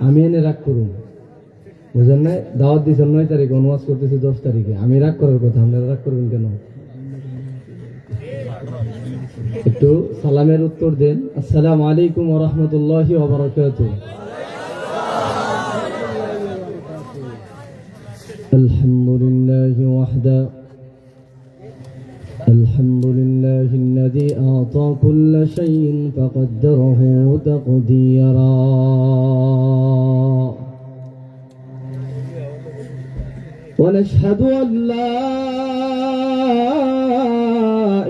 আমি এনে রাগ করুন, বুঝলেন না? দাওয়াত দিয়েছেন 9 তারিখে, অনুবাদ করতেছি 10 তারিখে। আমি রাগ করার কথা, আপনারা রাগ করবেন কেন? একটু সালামের উত্তর দেন। আসসালামু আলাইকুম ওয়া রাহমাতুল্লাহি ওয়া বারাকাতুহু। আলহামদুলিল্লাহি ওয়াহদা الحمد لله الذي أعطى كل شيء فقدره تقديرا ونشهد أن لا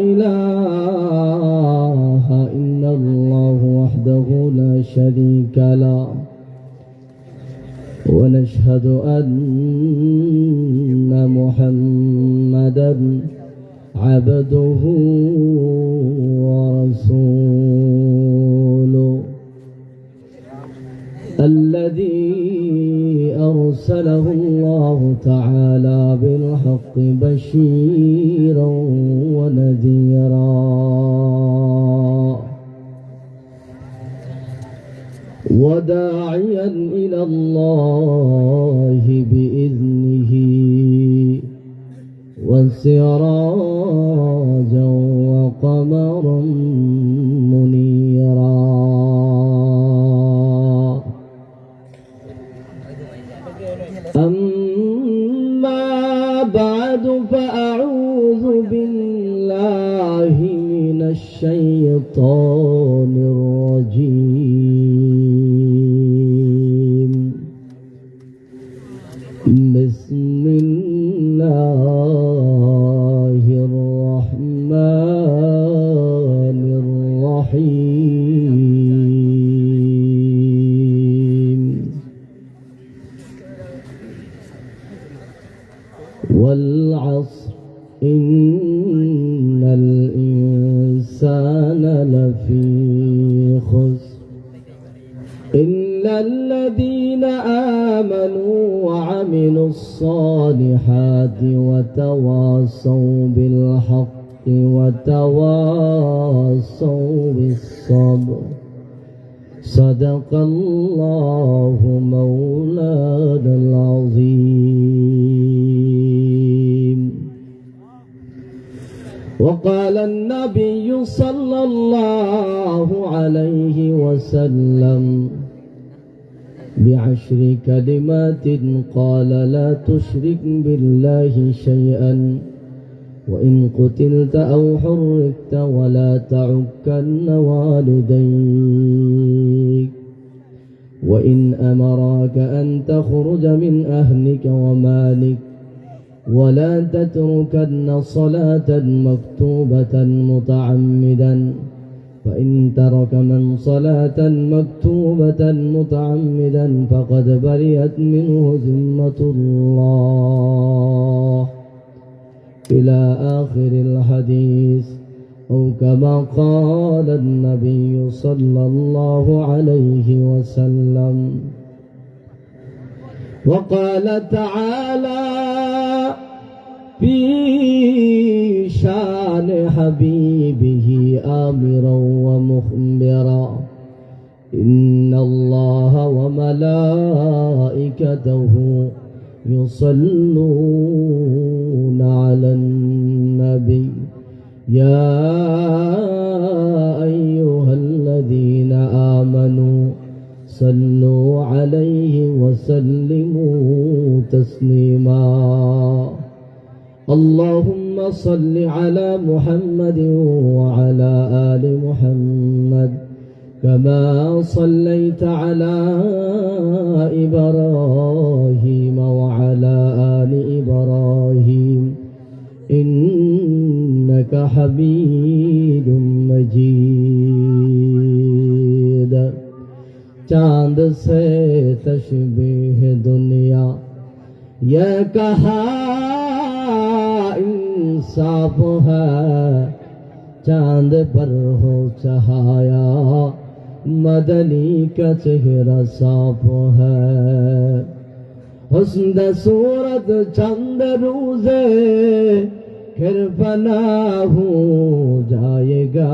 إله إلا الله وحده لا شريك له ونشهد أن محمدا عبده ورسوله الذي أرسله الله تعالى بالحق بشيرا ونذيرا وداعيا إلى الله بإذنه وسراجا وقمرا منيرا أما بعد فأعوذ بالله من الشيطان الرجيم بسم الله الرحمن الرحيم والعصر إن الإنسان لفي خسر إلا الذين آمنوا وعملوا الصالحات وتواصوا بالحق وتواصوا بالصبر صدق الله مولانا العظيم. وقال النبي صلى الله عليه وسلم بعشر كلمات قال لا تشرك بالله شيئا وإن قتلت أو حرقت ولا تعكن والديك وإن أمراك أن تخرج من أهلك ومالك ولا تتركن صلاة مكتوبة متعمدا فإن ترك من صلاة مكتوبة متعمدا فقد برئت منه ذمة الله إلى آخر الحديث أو كما قال النبي صلى الله عليه وسلم. وقال تعالى في شان حبيبه آمرا ومخبرا إن الله وملائكته يصلون على النبي يا أيها الذين آمنوا صلوا عليه وسلموا تسليما. اللهم صل على محمد وعلى آل محمد كما صليت على إبراهيم وعلى آل إبراهيم إنك حميد مجيد. चांद से तशबीह दुनिया ये कहा इंसाफ है चांद पर हो चहाया मदनी का चेहरा साफ है हुस्न सूरत चंद रोज़े फिर फना हो जाएगा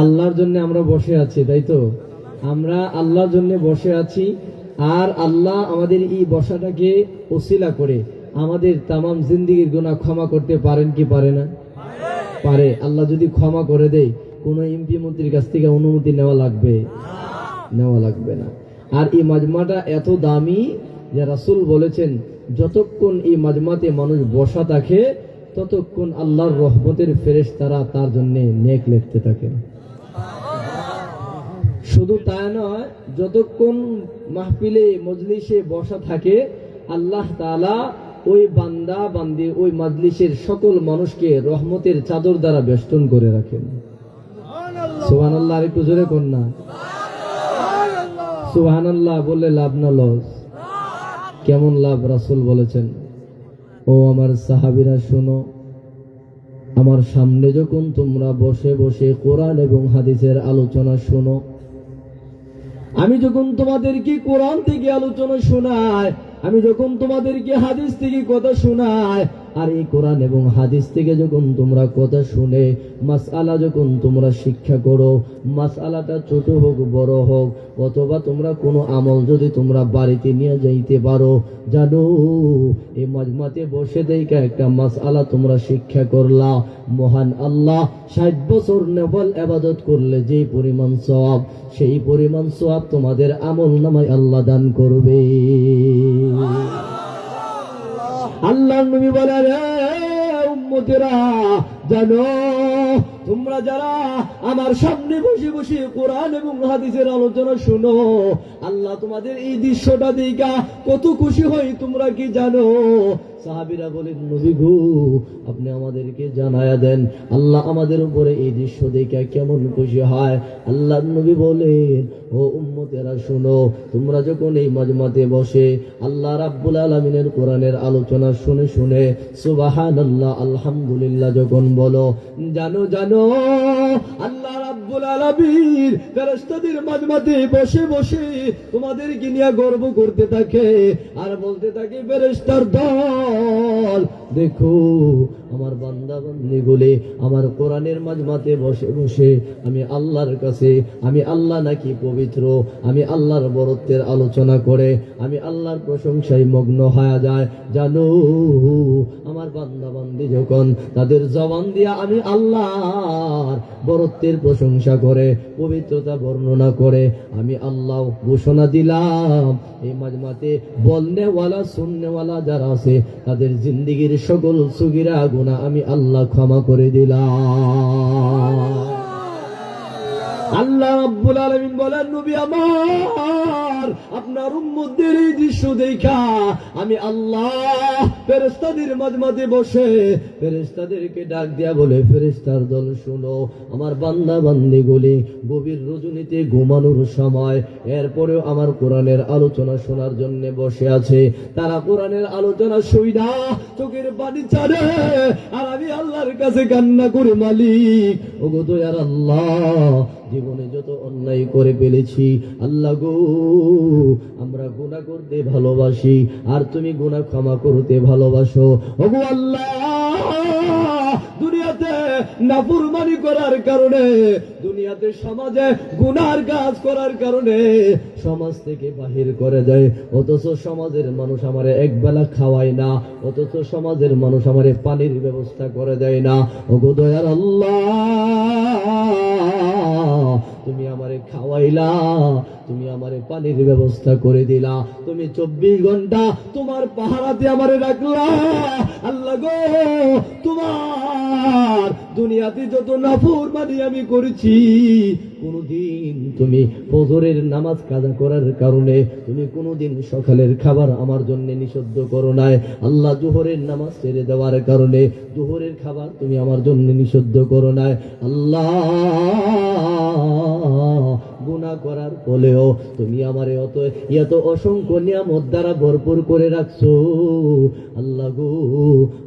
আল্লাহর জন্য আমরা বসে আছি, তাই তো? আমরা আল্লাহর জন্য বসে আছি, আর আল্লাহ আমাদের এই বসাটাকে ওসিলা করে আমাদের তামাম জিন্দেগির গুনাহ ক্ষমা করতে পারেন কি পারে না? পারে। আল্লাহ যদি ক্ষমা করে দেয়, কোনো এমপি মন্ত্রীর কাছ থেকে অনুমতি নেওয়া লাগবে? নেওয়া লাগবে না। আর এই মাজমাটা এত দামি যে রাসূল বলেছেন, যতক্ষণ এই মাজমাতে মানুষ বসা থাকে ততক্ষণ আল্লাহর রহমতের ফেরেশতারা তার জন্য নেক লিখতে থাকে। শুধু তাই নয়, যতক্ষণ মাহফিলে মজলিসে বসা থাকে আল্লাহ তাআলা ওই বান্দা বান্দি ওই মাজলিসের সকল মানুষকে রহমতের চাদর দ্বারা বেষ্টন করে রাখেন। সুবহানাল্লাহ। আর একটু জোরে কোন না সুবহানাল্লাহ। বললে লাভ না লস? কেমন লাভ? রাসূল বলেছেন, ও আমার সাহাবীরা শোনো, আমার সামনে যখন তোমরা বসে বসে কোরআন এবং হাদিসের আলোচনা শোনো, আমি যখন তোমাদেরকে কোরআন থেকে আলোচনা শোনাই, আমি যখন তোমাদেরকে হাদিস থেকে কথা শোনাই, আর এই কোরআন এবং হাদিস থেকে যখন তোমরা কথা শুনে মাসআলা যখন তোমরা শিক্ষা করো, মাসআলাটা ছোট হোক বড় হোক, অথবা তোমরা কোনো আমল যদি তোমরা বাড়িতে নিয়ে যাইতে পারো, জানো এই মাজমাতে বসে দেখা একটা মাসআলা তোমরা শিক্ষা করলা, মহান আল্লাহ 60 বছর নফল ইবাদত করলে যে পরিমাণ সওয়াব, সেই পরিমাণ সওয়াব তোমাদের আমল নামায় আল্লাহ দান করবে। আল্লাহর নবী বলেন, উম্মতেরা জানো, তোমরা যারা আমার সামনে বসে বসে কোরআন এবং হাদিসের আলোচনা শুনো, আল্লাহ তোমাদের এই দৃশ্যটা দেখা কত খুশি হয় তোমরা কি জানো? সাহাবীরা বলেন, নবী গো, আপনি আমাদেরকে জানায়া দেন আল্লাহ আমাদের উপরে এই দৃশ্য দেখে কেমন খুশি হয়। আল্লাহর নবী বলেন, ও উম্মতেরা শুনো, তোমরা যখন এই মাজমাতে বসে আল্লাহ রাব্বুল আলামিনের কোরআনের আলোচনা শুনে শুনে সুবহানাল্লাহ আলহামদুলিল্লাহ যখন বলো, জানো জানো আল্লাহ রাব্বুল আলামিন ফেরেশতাদের মাজমাতে বসে বসে তোমাদেরকে নিয়ে গর্ব করতে থাকে আর বলতে থাকে, ফেরেশতার দল দেখো আমার বান্দা বান্দীগুলি আমার কোরআনের মাজমাতে বসে বসে আমি আল্লাহর কাছে, আমি আল্লাহ নাকি পবিত্র, আমি আল্লাহর বরত্বের আলোচনা করে আমি আল্লাহর প্রশংসায় মগ্ন হয়ে যায়। জানো আমার বান্দা বান্দী যখন তাদের জবান দিয়া আমি আল্লাহর বরত্বের প্রশংসা করে পবিত্রতা বর্ণনা করে, আমি আল্লাহ ঘোষণা দিলাম এই মাজমাতে বলনেওয়ালা শুননেওয়ালা যারা আছে তাদের জিন্দেগির সকল সুগিরা গুনাহ আমি আল্লাহ ক্ষমা করে দিলাম। আল্লাহ রাব্বুল আলামিন বলেন, নবী আমার, আপনার উম্মতদের এই দৃশ্য দেখা আমি আল্লাহ ফেরেশতাদের মাজমাতে বসে ফেরেশতাদেরকে ডাক দিয়া বলে, ফেরেশতার দল শুনো, আমার বান্দা বান্দীগুলি গভীর রজনীতে ঘুমানোর সময় এরপরেও আমার কোরআনের আলোচনা শোনার জন্য বসে আছে। তারা কোরআনের আলোচনা শুইনা চোখের পানি ছাড়ে আর আমি আল্লাহর কাছে কান্না করে, মালিক ওগো দয়ার আল্লাহ, জীবনে যত অন্যায় করে ফেলেছি আল্লাহ গো, আমরা গুনাহ করতে ভালোবাসি আর তুমি গুনাহ ক্ষমা করতে ভালোবাসো। ওগো আল্লাহ, দুনিয়াতে নাফরমানি করার কারণে, দুনিয়াতে সমাজে গুনার কাজ করার কারণে সমাজ থেকে বাহির করে দেয়, অথচ সমাজের মানুষ আমারে একবেলা খাওয়ায় না, অথচ সমাজের মানুষ আমারে পানির ব্যবস্থা করে দেয় না। ওগো দয়ার আল্লাহ, তুমি আমারে খাওয়াইলা, তুমি আমারে পানির ব্যবস্থা করে দিলা, তুমি 24 ঘন্টা তোমার পাহারাতে আমারে রাখলা। আল্লাহ গো, তোমার দুনিয়াতে যত নাফরমানি আমি করেছি, কোনদিন তুমি ফজরের নামাজ কাজা করার কারণে তুমি কোনদিন সকালের খাবার আমার জন্য নিষিদ্ধ করো নাই। আল্লাহ জোহরের নামাজ ছেড়ে দেওয়ার কারণে জোহরের খাবার তুমি আমার জন্য নিষিদ্ধ করো নাই। আল্লাহ, গুনাহ করার ফলেও তুমি আমারে এত অসংখ্য নিয়ামত দ্বারা ভরপুর করে রাখছো। আল্লাহ গো,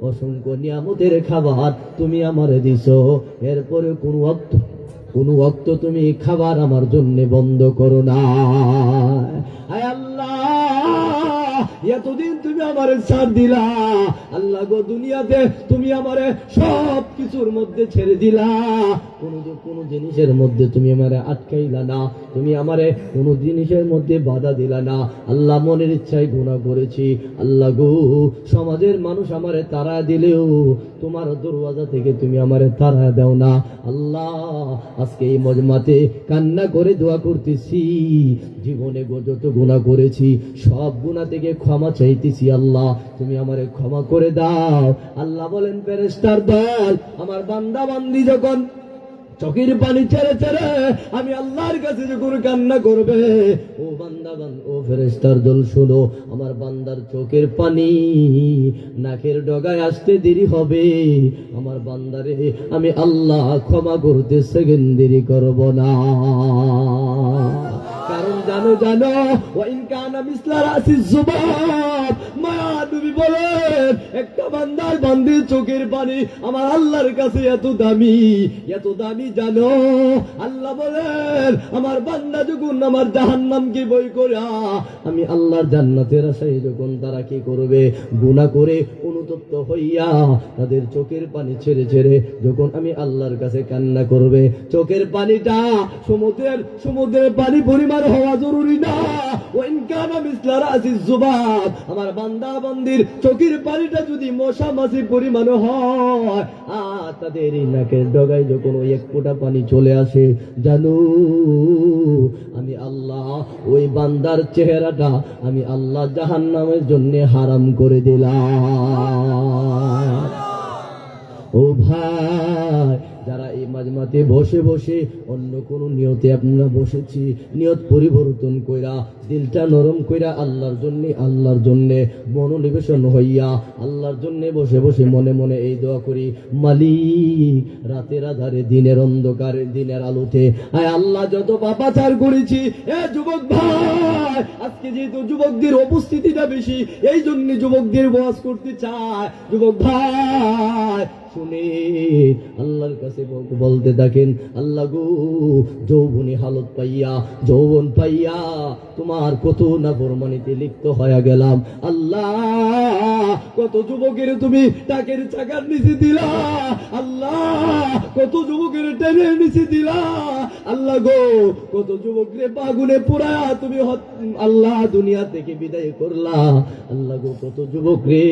অসংখ্য নিয়ামতের খাবার তুমি আমারে দিছো, এরপরে কোন ওয়াক্ত তুমি খাবার আমার জন্য বন্ধ করো না। আয় আল্লাহ, এতদিন তুমি আমারে ছাড় দিলা, আল্লাহ গো দুনিয়াতে তুমি আমারে সব কিছুর মধ্যে ছেড়ে দিলা, কোনো জিনিসের মধ্যে তুমি আমারে আটকাইলা না, তুমি আমারে কোনো জিনিসের মধ্যে বাধা দিলা না। আল্লাহ মনের ইচ্ছায় গুনাহ করেছি, আল্লাহ গো সমাজের মানুষ আমারে তাড়া দিলেও তোমার দরওয়াজা থেকে তুমি আমারে তাড়া দাও না। আল্লাহ আজকে এই মজমাতে কান্না করে দোয়া করতেছি, জীবনে যত গুনাহ করেছি সব গুনাহ থেকে ক্ষমা চাইতেছি, আল্লাহ তুমি আমারে ক্ষমা করে দাও। আল্লাহ বলেন ফেরেশতার দল আমার বান্দা বান্দি যখন চোখের পানি ছেড়ে ছেড়ে আমি আল্লাহর কাছে যখন কান্না করবে, ও বান্দাবান ও ফেরেশতার দল শোনো, আমার বান্দার চোখের পানি নাকের ডগায় আসতে দেরি হবে, আমার বান্দারে আমি আল্লাহ ক্ষমা করতে সেকেন্ড দেরি করব না। কারণ জানো জানো ওয়াইন কানা মিসলা রাসিজ যুবাব, মায়া নবী বলেন একটা বান্দার বান্দির চোখের পানি আমার আল্লাহর কাছে এত দামি, এত দামি জানো। আল্লাহ বলেন আমার বান্দা যখন আমার জাহান্নামকে বই করে আমি আল্লাহর জান্নাতের আশায় যখন তারা কি করবে, গুনাহ করে অনুতপ্ত হইয়া তাদের চোখের পানি ছেড়ে ছেড়ে যখন আমি আল্লাহর কাছে কান্না করবে, চোখের পানিটা সমুদ্রের পানি পরিমাণ হওয়া জরুরি না। ওয়াইন কানা মিসলা রাসিজ যুবাব, আমার বান্দা বান্দির চোখের পানিটা যদি মশা মাছি পরিমাণ হয়, তাদের নাকের ডগায় যখন ওই এক ফোঁটা পানি চলে আসে, জানো আমি আল্লাহ ওই বান্দার চেহারাটা আমি আল্লাহ জাহান্নামের জন্য হারাম করে দিলাম। ও ভাই, যারা এই মাজমাতে বসে বসে অন্য কোন নিয়তে আপনারা বসেছি, নিয়ত পরিবর্তন কইরা দিলটা নরম কইরা আল্লাহর জন্য মনোনিবেশন হইয়া আল্লাহর জন্য বসে বসে মনে মনে এই দোয়া করি, মালিক রাতের আধারে দিনের অন্ধকারে দিনের আলোতে আয় আল্লাহ যত পাপাচার করেছি, এ যুবক ভাই আজকে যেহেতু যুবকদের উপস্থিতিটা বেশি এই জন্য যুবকদের ওয়াজ করতে চায়, যুবক ভাই শুনে আল্লাহর কাছে বলতে থাকেন, আল্লাহ গো যৌবনী হালত পাইয়া যৌবন পাইয়া তোমার কত নাফরমানিতে লিপ্ত হয়ে গেলাম, আল্লাহ কত যুবকের তুমি টাকের চাকার নিচে দিলা, আল্লাহ কত যুবকের টেনের নিচে দিলা, আল্লাহ গো কত যুবকরে বাগুনে পুরা তুমি আল্লাহ দুনিয়া থেকে বিদায় করলা, আল্লাহ গো কত যুবকরে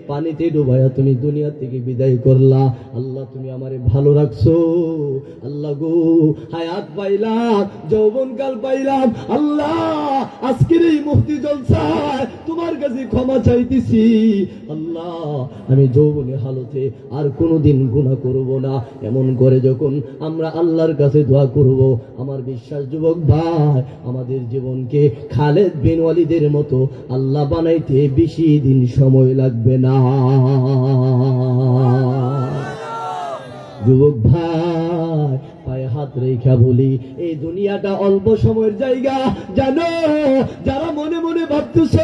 পানিতে ডুবাইয়া তুমি দুনিয়া থেকে বিদায় করলা, আল্লাহ তুমি আমারে ভালো রাখছো, আল্লাহ গো হায়াত পাইলাম যৌবনকাল পাইলাম, আল্লাহ আজকের এই মুফতি জলসায় তোমার কাছে ক্ষমা চাইতেছি, আল্লাহ আমি যৌবনে হালতে আর কোনোদিন গুনাহ করব না। এমন করে যখন আমরা আল্লাহর কাছে দোয়া করব, আমার বিশ্বাস যুবক ভাই আমাদের জীবনকে খালেদ বিন ওয়ালিদের মতো আল্লাহ বানাইতে বেশি দিন সময় লাগবে না। যুবক ভাই পায়ে হাত রেখা বলি, এই দুনিয়াটা অল্প সময়ের জায়গা, জানো যারা মনে মনে ভাবতেছ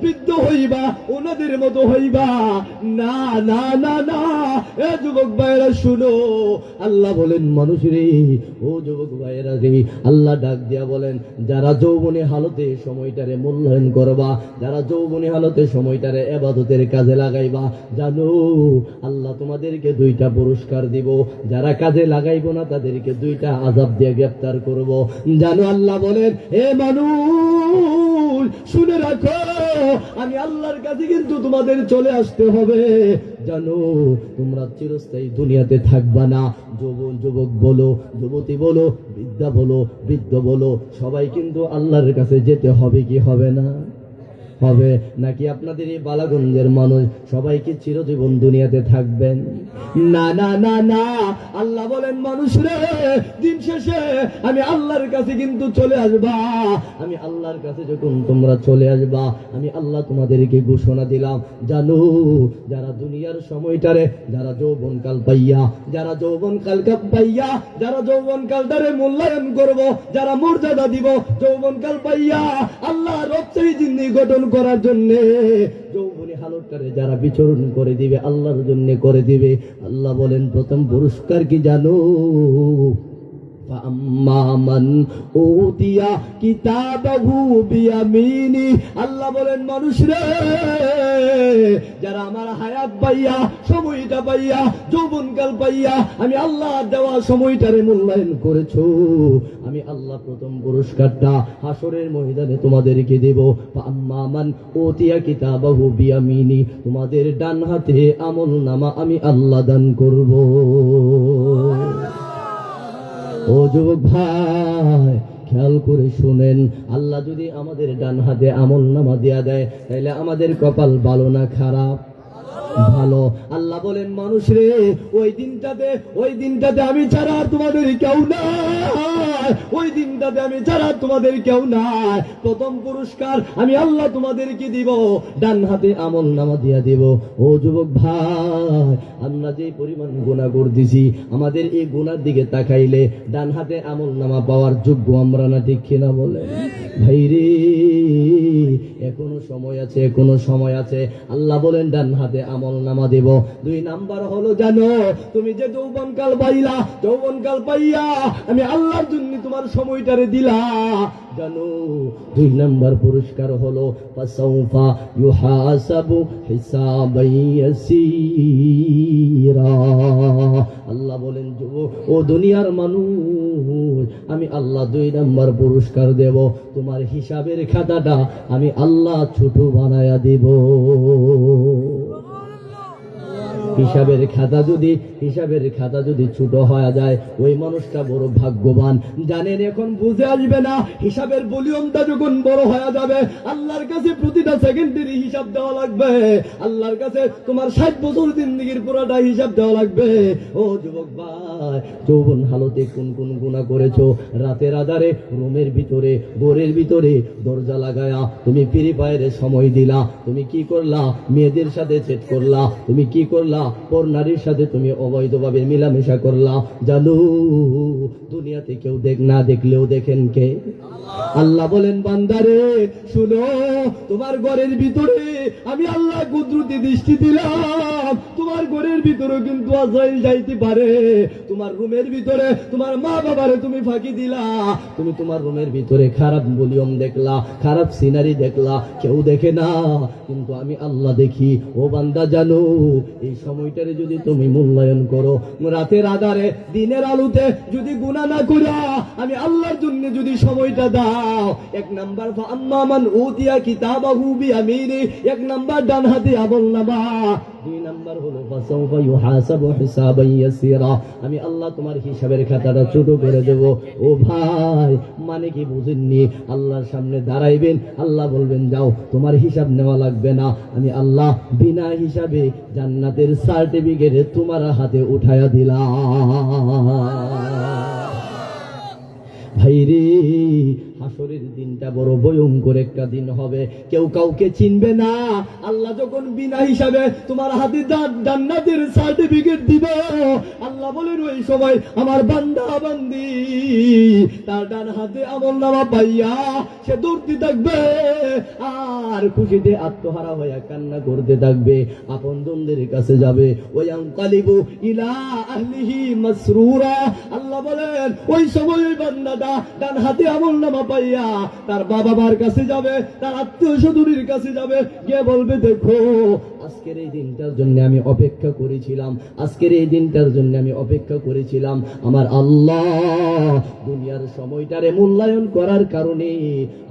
বৃদ্ধ হইবা ওনাদের মতো হইবা, না না না না, এ যুবক ভাইরা শুনো, আল্লাহ বলেন মানুষ রে, ও যুবক ভাইরা রে, আল্লাহ ডাক দিয়া বলেন যারা যৌবনে হালতে সময়টারে মূল্যায়ন করবা, যারা যৌবনে হালতে সময়টারে ইবাদতের কাজে লাগাইবা, জানো আল্লাহ তোমাদেরকে দুইটা পুরস্কার দিব, যারা কাজে লাগাইব না তাদেরকে দুইটা আযাব দিয়ে গ্রেফতার করব। জানো আল্লাহ বলেন হে মানুষ শুনে রাখো, আমি আল্লাহর কাছে কিন্তু তোমাদের চলে আসতে হবে, জানো তোমরা চিরস্থায়ী দুনিয়াতে থাকবা না। যুবক বলো, যুবতী বলো, বৃদ্ধা বলো, বৃদ্ধ বলো, সবাই কিন্তু আল্লাহর কাছে যেতে হবে কি হবে না? হবে। নাকি আপনাদের এই বালাগঞ্জের মানুষ সবাই কি চিরজীবন দুনিয়াতে থাকবেন? না না না না, আল্লাহ বলেন মানুষ রে, দিন শেষে আমি আল্লাহর কাছে কিন্তু চলে আসবা, আমি আল্লাহর কাছে যখন তোমরা চলে আসবা আমি আল্লাহ তোমাদেরকে ঘোষণা দিলাম, জানো যারা দুনিয়ার সময়টারে যারা যৌবনকাল পাইয়া যারা যৌবনকালটারে মূল্যায়ন করব, যারা মর্যাদা দিব যৌবনকাল পাইয়া আল্লাহ রবচাই জিন্দি গঠন করার জন্য যৌবনী হালতটারে যারা বিচরণ করে দিবে আল্লাহর জন্য করে দিবে, আল্লাহ বলেন প্রথম পুরস্কার কি জানো? ফাআম্মা মান উতিয়া কিতাবাহু বিয়ামিনি। আল্লাহ বলেন মানুষ রে, যারা আমার হায়াত পাইয়া, সময়টা পাইয়া, যৌবনকাল পাইয়া আমি আল্লাহ দেওয়া সময়টারে মূল্যায়ন করেছো, আমি আল্লাহ প্রথম পুরস্কারটা হাসরের ময়দানে তোমাদেরকে দেব। ফাআম্মা মান উতিয়া কিতাবাহু বিয়ামিনি, তোমাদের ডান হাতে আমল নামা আমি আল্লাহ দান করব। ও যুবক ভাই, খেয়াল করে শুনেন, আল্লাহ যদি আমাদের ডান হাতে আমল নামা দেয়া দেয়, তাহলে আমাদের কপাল ভালো না খারাপ? ভালো। আল্লাহ বলেন মানুষ রে, ওই দিনটাতে আমি ছাড়া তোমাদের কেউ নাই, ওই দিনটাতে আমি ছাড়া তোমাদের কেউ নাই। প্রথম পুরস্কার আমি আল্লাহ তোমাদেরকে দিব, ডান হাতে আমল নামা দিয়া দিব। ও যুবক ভাই, আমরা যে পরিমাণ গুনাহ করতেছি, আমাদের এই গুনার দিকে তাকাইলে ডান হাতে আমল নামা পাওয়ার যোগ্য আমরা না, ঠিক কিনা বলে? ভাই রে, এখনো সময় আছে, এখনো সময় আছে। আল্লাহ বলেন ডান হাতে আমল নামা দেব। 2 নাম্বার হলো, জানো তুমি যে যৌবনকাল পাইলা, যৌবনকাল পাইয়া আমি আল্লাহর জন্য তোমার সময়টারে দিলা, জানো 2 নাম্বার পুরস্কার হলো ফাসাউফা ইউহাসাবু হিসাবান ইয়াসীরা। আল্লাহ বলেন ও দুনিয়ার মানুষ, আমি আল্লাহ 2 নাম্বার পুরস্কার দেব, তোমার হিসাবের খাতাটা আমি আল্লাহ ছোট বানায়া দেব। হিসাবের খাতা যদি ছোট হয়ে যায়, ওই মানুষটা বড় ভাগ্যবান। জানেন, এখন বুঝে আসবে না, হিসাবের ভলিউমটা যখন বড় হয়ে যাবে, আল্লাহর কাছে প্রতিটা সেকেন্ডেরই হিসাব দেওয়া লাগবে। আল্লাহর কাছে তোমার 60 বছর জিন্দেগির পুরোটা হিসাব দেওয়া লাগবে। ও যুবক ভাই, যৌবন হালতে কোন কোন গুনাহ করেছো, রাতের আধারে রুমের ভিতরে, ঘরের ভিতরে দরজা লাগায়া তুমি ফ্রি ফায়ারে সময় দিলা, তুমি কি করলা? মেয়েদের সাথে সেট করলা, তুমি কি করলা? পর নারীর সাথে তুমি অবৈধভাবে মিলামেশা করলা। জানো দুনিয়াতে কেউ না দেখলেও দেখেন কে? আল্লাহ বলেন বান্দারে শুনো, তোমার ঘরের ভিতরে আমি আল্লাহ কুদরতি দৃষ্টি দিলাম, তোমার ঘরের ভিতরে কিন্তু আজরাইল যাইতে পারে। তোমার রুমের ভিতরে তোমার মা বাবারে তুমি ফাঁকি দিলা, তুমি তোমার রুমের ভিতরে খারাপ ভলিউম দেখলা, খারাপ সিনারি দেখলা, কেউ দেখে না, কিন্তু আমি আল্লাহ দেখি। ও বান্দা জানো, এই সময়টারে যদি তুমি মূল্যায়ন করো, রাতের আধারে দিনের আলোতে যদি গুনাহ না করা আমি আল্লাহর জন্য যদি সময়টা দাও, 1 নাম্বার ফাআম্মা মান উতিয়া কিতাবাহু বিয়ামিনি, 1 নাম্বার ডান হাতে আমল নামা, 2 নাম্বার হলো ফাসাউফা ইউহাসাবু হিসাবান ইয়াসীরা, আমি আল্লাহ তোমার হিসাবের খাতাটা ছোট করে দেব। ও ভাই, মানে কি বুঝেননি? আল্লাহর সামনে দাঁড়াইবেন, আল্লাহ বলবেন যাও, তোমার হিসাব নেওয়া লাগবে না, আমি আল্লাহ বিনা হিসাবে জান্নাতের সার্টিফিকেট তোমার হাতে উঠায়া দিলাম। ভাইরে, হাসরের দিনটা বড় ভয়ঙ্কর একটা দিন হবে, কেউ কাউকে চিনবে না। আল্লাহ যখন বিনা হিসাবে তোমার হাতে জান্নাতের সার্টিফিকেট দিবে, আল্লাহ বলেন ওই সময় আমার বান্দা বান্দি তার ডান হাতে আমলনামা পাইয়া সে দৌড়তে থাকবে আর খুশিতে আত্মহারা হয়ে কান্না করতে থাকবে, আপনজনদের কাছে যাবে। ওই আনকালিবু ইলা আহলিহি মাসরুরা, আল্লাহ বলেন ওই সময় ওই বান্দাটা ডান হাতে আমলনামা পাইয়া তার বাবা মার কাছে যাবে, তার আত্মীয় স্বজনের কাছে যাবে, গিয়ে বলবে দেখো আজকের এই দিনটার জন্য আমি অপেক্ষা করেছিলাম, আজকের এই দিনটার জন্য আমি অপেক্ষা করেছিলাম। আমার আল্লাহ দুনিয়ার সময়টারে মূল্যায়ন করার কারণে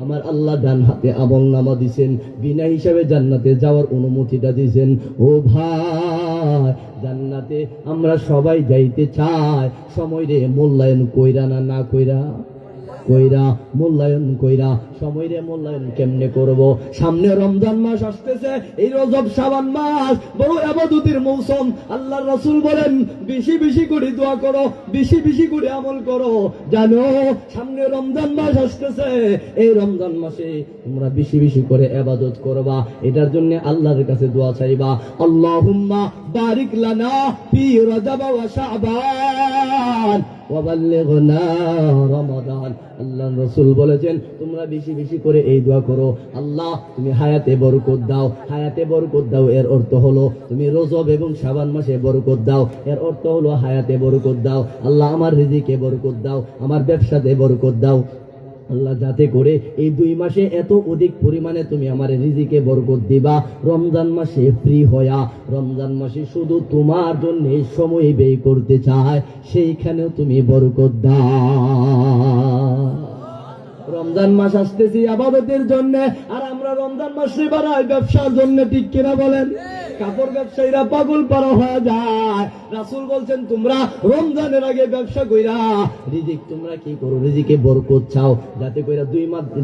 আমার আল্লাহ ডান হাতে আমলনামা দিবেন, বিনা হিসাবে জান্নাতে যাওয়ার অনুমতিটা দিবেন। ও ভাই, জান্নাতে আমরা সবাই যাইতে চাই, সময় রে মূল্যায়ন কইরা না কইরা? কইরা, মূল্যায়ন কইরা। সময় রে মূল্যায়ন কেমনে করব? সামনে রমজান মাস আসতেছে, এই রজব শাবান মাস বড় ইবাদতের মৌসুম। আল্লাহর রাসূল বলেন বেশি বেশি করে দোয়া করো, বেশি বেশি করে আমল করো। জানো সামনে রমজান মাস আসতেছে, এই রমজান মাসে তোমরা বেশি বেশি করে ইবাদত করবা, এটার জন্য আল্লাহর কাছে দোয়া চাইবা। আল্লাহুম্মা বারিক লানা ফি রজব ওয়া শাবান, ওয়া বাল্লিগনা রমাদান। আল্লাহর রাসূল বলেছেন তোমরা বেশি বেশি করে এই দোয়া করো, আল্লাহ তুমি হায়াতে বরকত দাও, হায়াতে বরকত দাও। এর অর্থ হলো তুমি রজব এবং শাবান মাসে বরকত দাও, এর অর্থ হলো হায়াতে বরকত দাও। আল্লাহ আমার রিজিকে বরকত দাও, আমার ব্যবসাতে বরকত দাও। আল্লাহ যাতে করে এই 2 মাসে এত অধিক পরিমাণে তুমি আমার রিজিকে বরকত দিবা, রমজান মাসে ফ্রি হয়া, রমজান মাসে শুধু তোমার জন্য সময় ব্যয় করতে চায়, সেইখানেও তুমি বরকত দাও। রমজান মাস আসতেছি ইবাদতের জন্য, আর আমরা রমজান মাসে বাড়াই ব্যবসার জন্য, ঠিক কিনা বলেন? কাপড় ব্যবসায়ীরা পাগল পারা হয়ে যায়। রাসূল বলছেন তোমরা রমজানের আগে ব্যবসা কইরা রিজিক তোমরা কি করো, রিজিকে বরকত চাও, যাতে কইরা